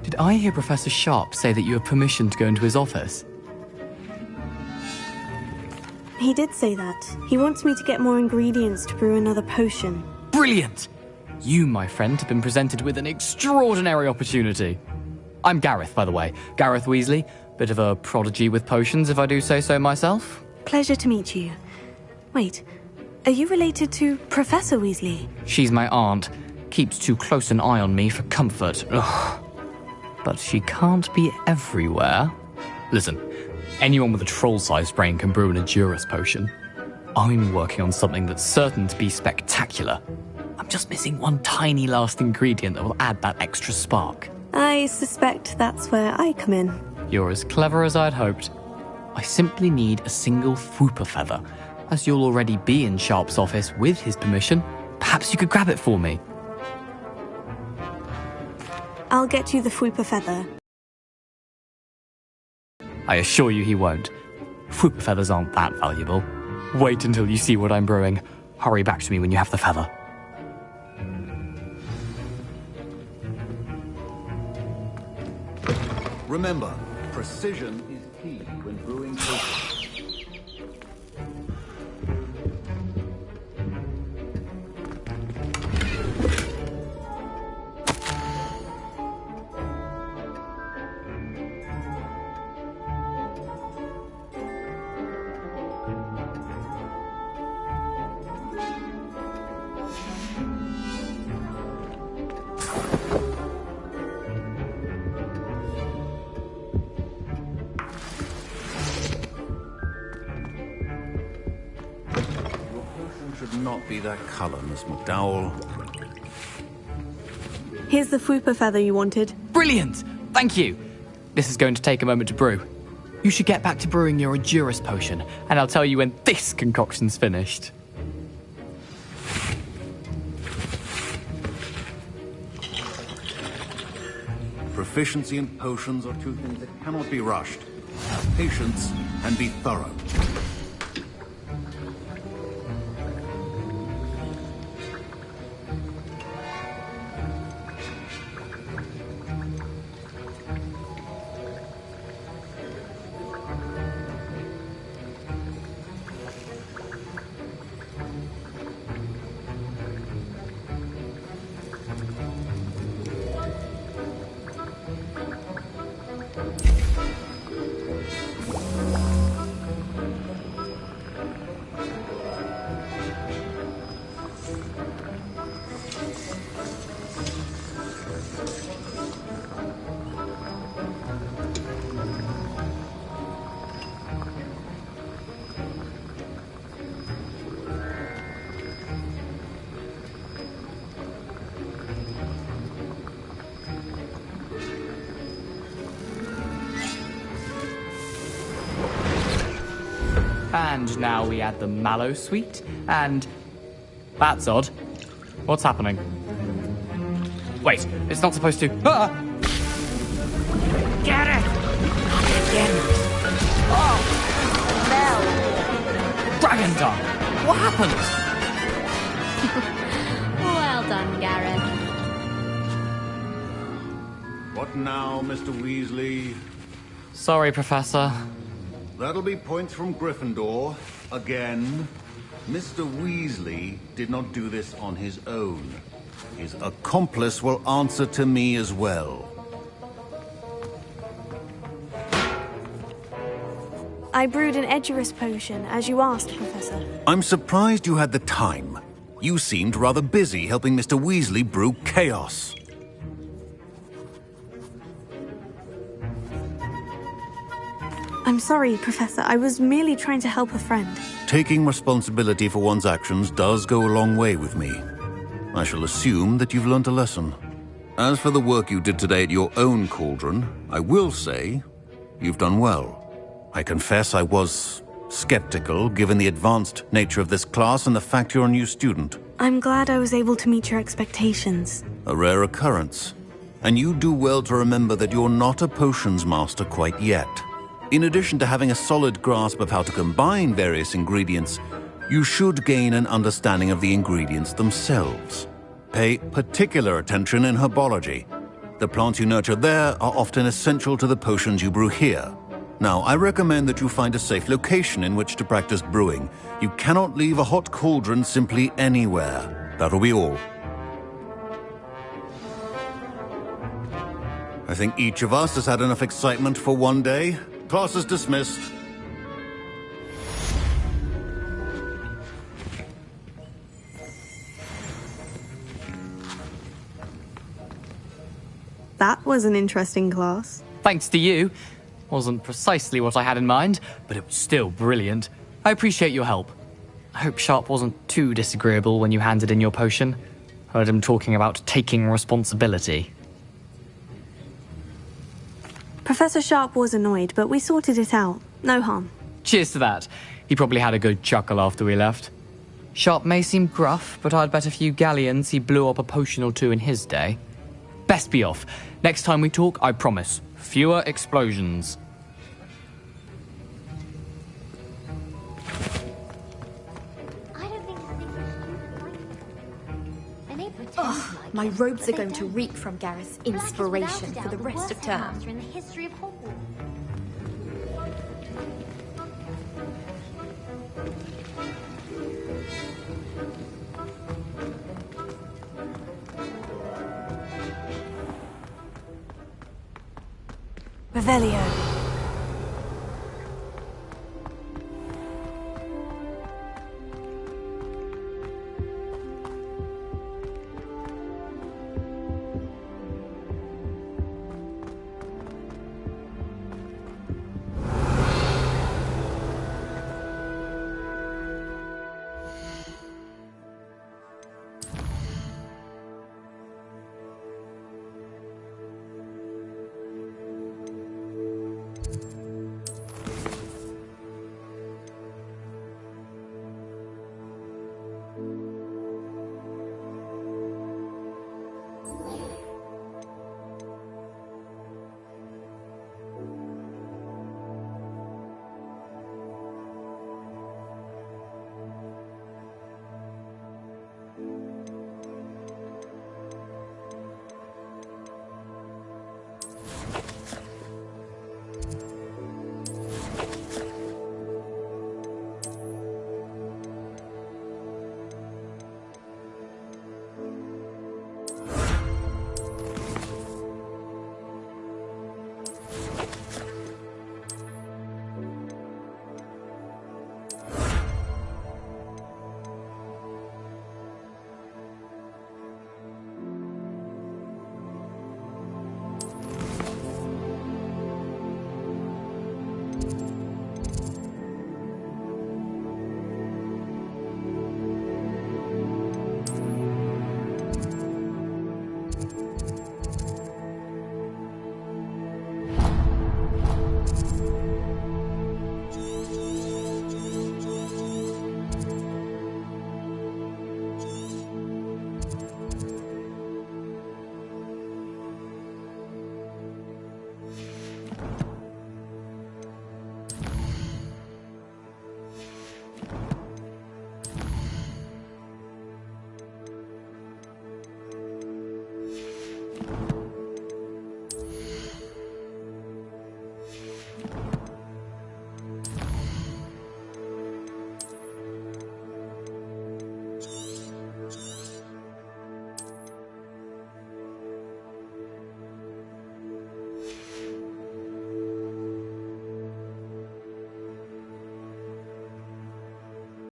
Did I hear Professor Sharp say that you have permission to go into his office? He did say that. He wants me to get more ingredients to brew another potion. Brilliant! You, my friend, have been presented with an extraordinary opportunity. I'm Gareth, by the way. Gareth Weasley. Bit of a prodigy with potions, if I do say so myself. Pleasure to meet you. Wait, are you related to Professor Weasley? She's my aunt. Keeps too close an eye on me for comfort. Ugh. But she can't be everywhere. Listen, anyone with a troll-sized brain can brew an Edurus potion. I'm working on something that's certain to be spectacular. I'm just missing one tiny last ingredient that will add that extra spark. I suspect that's where I come in. You're as clever as I'd hoped. I simply need a single Fwooper feather. As you'll already be in Sharp's office with his permission, perhaps you could grab it for me. I'll get you the Fwooper feather. I assure you he won't. Fwooper feathers aren't that valuable. Wait until you see what I'm brewing. Hurry back to me when you have the feather. Remember, precision is key when brewing potions. Not be that color, Miss McDowell. Here's the Fwooper feather you wanted. Brilliant! Thank you! This is going to take a moment to brew. You should get back to brewing your Edurus potion, and I'll tell you when this concoction's finished. Proficiency in potions are two things that cannot be rushed. Have patience and be thorough. And now we add the mallow sweet, and... That's odd. What's happening? Wait, it's not supposed to... Ah! Get it! Again. Oh! Fell! Dragon Dog! What happened? Well done, Gareth. What now, Mr. Weasley? Sorry, Professor. That'll be points from Gryffindor. Again. Mr. Weasley did not do this on his own. His accomplice will answer to me as well. I brewed an Edurus potion, as you asked, Professor. I'm surprised you had the time. You seemed rather busy helping Mr. Weasley brew chaos. I'm sorry, Professor. I was merely trying to help a friend. Taking responsibility for one's actions does go a long way with me. I shall assume that you've learnt a lesson. As for the work you did today at your own cauldron, I will say you've done well. I confess I was skeptical, given the advanced nature of this class and the fact you're a new student. I'm glad I was able to meet your expectations. A rare occurrence. And you do well to remember that you're not a potions master quite yet. In addition to having a solid grasp of how to combine various ingredients, you should gain an understanding of the ingredients themselves. Pay particular attention in herbology. The plants you nurture there are often essential to the potions you brew here. Now, I recommend that you find a safe location in which to practice brewing. You cannot leave a hot cauldron simply anywhere. That'll be all. I think each of us has had enough excitement for one day. Class is dismissed. That was an interesting class. Thanks to you. Wasn't precisely what I had in mind, but it was still brilliant. I appreciate your help. I hope Sharp wasn't too disagreeable when you handed in your potion. Heard him talking about taking responsibility. Professor Sharp was annoyed, but we sorted it out. No harm. Cheers to that. He probably had a good chuckle after we left. Sharp may seem gruff, but I'd bet a few galleons he blew up a potion or two in his day. Best be off. Next time we talk, I promise, fewer explosions. Ugh, my robes are going to reek from Gareth's inspiration for the rest of term. Revelio.